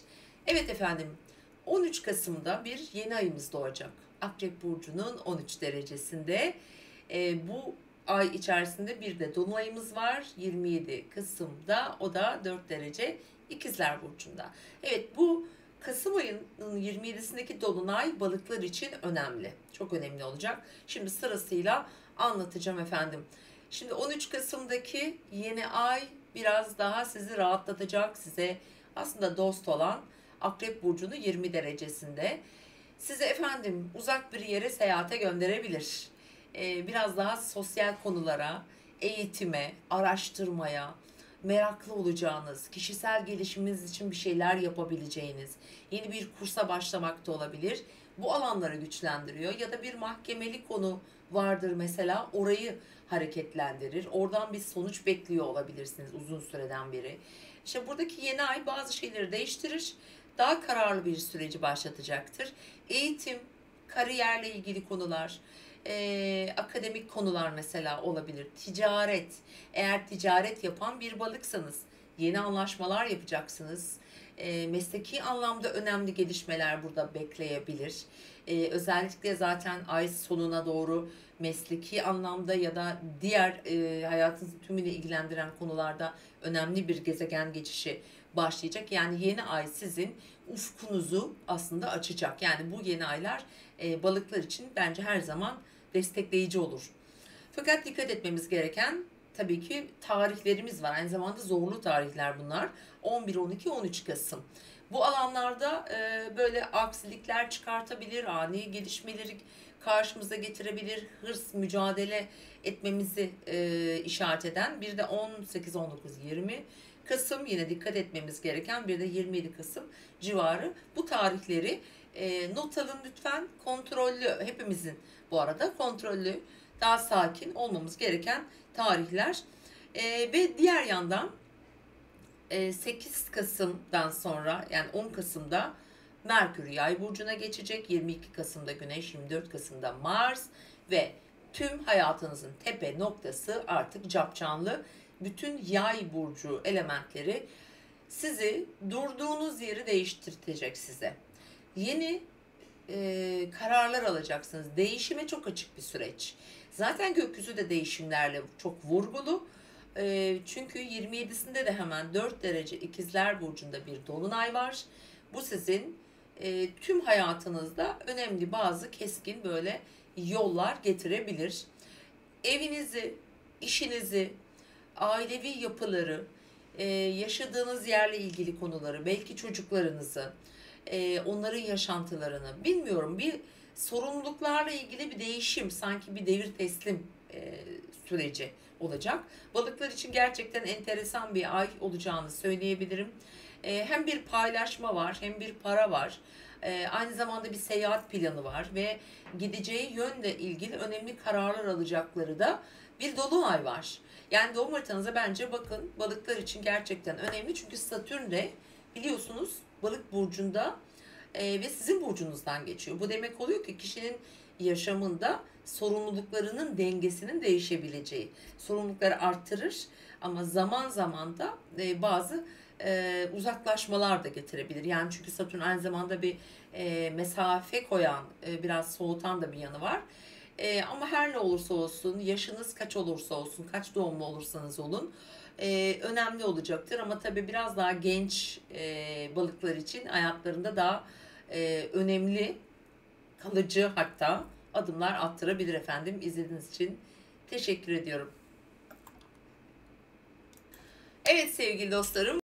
[SPEAKER 1] Evet efendim, 13 Kasım'da bir yeni ayımız doğacak. Akrep Burcu'nun 13 derecesinde. Bu ay içerisinde bir de dolunayımız var. 27 Kasım'da, o da 4 derece İkizler Burcu'nda. Evet, bu Kasım ayının 27'sindeki dolunay balıklar için önemli. Çok önemli olacak. Şimdi sırasıyla anlatacağım efendim. Şimdi 13 Kasım'daki yeni ay biraz daha sizi rahatlatacak. Size aslında dost olan Akrep Burcu'nu 20 derecesinde. Size efendim uzak bir yere seyahate gönderebilir. Biraz daha sosyal konulara, eğitime, araştırmaya, meraklı olacağınız, kişisel gelişiminiz için bir şeyler yapabileceğiniz, yeni bir kursa başlamak da olabilir. Bu alanları güçlendiriyor ya da bir mahkemeli konu vardır mesela, orayı hareketlendirir. Oradan bir sonuç bekliyor olabilirsiniz uzun süreden beri. İşte buradaki yeni ay bazı şeyleri değiştirir. Daha kararlı bir süreci başlatacaktır. Eğitim, kariyerle ilgili konular, akademik konular mesela olabilir. Ticaret, eğer ticaret yapan bir balıksanız yeni anlaşmalar yapacaksınız. Mesleki anlamda önemli gelişmeler burada bekleyebilir. Özellikle zaten ay sonuna doğru mesleki anlamda ya da diğer hayatınızın tümünü ilgilendiren konularda önemli bir gezegen geçişi başlayacak. Yani yeni ay sizin ufkunuzu aslında açacak. Yani bu yeni aylar balıklar için bence her zaman destekleyici olur. Fakat dikkat etmemiz gereken tabii ki tarihlerimiz var. Aynı zamanda zorlu tarihler bunlar. 11, 12, 13 Kasım. Bu alanlarda böyle aksilikler çıkartabilir, ani gelişmeleri karşımıza getirebilir. Hırs, mücadele etmemizi işaret eden. Bir de 18, 19, 20 Kasım yine dikkat etmemiz gereken, bir de 27 Kasım civarı. Bu tarihleri not alın lütfen. Kontrollü, hepimizin bu arada kontrollü, daha sakin olmamız gereken tarihler. Ve diğer yandan 8 Kasım'dan sonra, yani 10 Kasım'da Merkür Yay burcuna geçecek. 22 Kasım'da Güneş, 24 Kasım'da Mars ve tüm hayatınızın tepe noktası artık capcanlı. Bütün Yay burcu elementleri sizi, durduğunuz yeri değiştirecek size. Yeni kararlar alacaksınız. Değişime çok açık bir süreç. Zaten gökyüzü de değişimlerle çok vurgulu. Çünkü 27'sinde de hemen 4 derece İkizler Burcu'nda bir dolunay var. Bu sizin tüm hayatınızda önemli bazı keskin böyle yollar getirebilir. Evinizi, işinizi, ailevi yapıları, yaşadığınız yerle ilgili konuları, belki çocuklarınızı, onların yaşantılarını, bilmiyorum, bir sorumluluklarla ilgili bir değişim, sanki bir devir teslim süreci olacak. Balıklar için gerçekten enteresan bir ay olacağını söyleyebilirim. Hem bir paylaşma var, hem bir para var. Aynı zamanda bir seyahat planı var ve gideceği yönle ilgili önemli kararlar alacakları da bir dolunay var. Yani doğum haritanıza bence bakın, balıklar için gerçekten önemli. Çünkü Satürn de biliyorsunuz balık burcunda ve sizin burcunuzdan geçiyor. Bu demek oluyor ki kişinin yaşamında sorumluluklarının dengesinin değişebileceği. Sorumlulukları arttırır ama zaman zaman da bazı uzaklaşmalar da getirebilir. Yani çünkü Satürn aynı zamanda bir mesafe koyan, biraz soğutan da bir yanı var. Ama her ne olursa olsun, yaşınız kaç olursa olsun, kaç doğumlu olursanız olun, önemli olacaktır. Ama tabii biraz daha genç balıklar için hayatlarında daha önemli, kalıcı hatta adımlar attırabilir efendim. İzlediğiniz için teşekkür ediyorum. Evet sevgili dostlarım.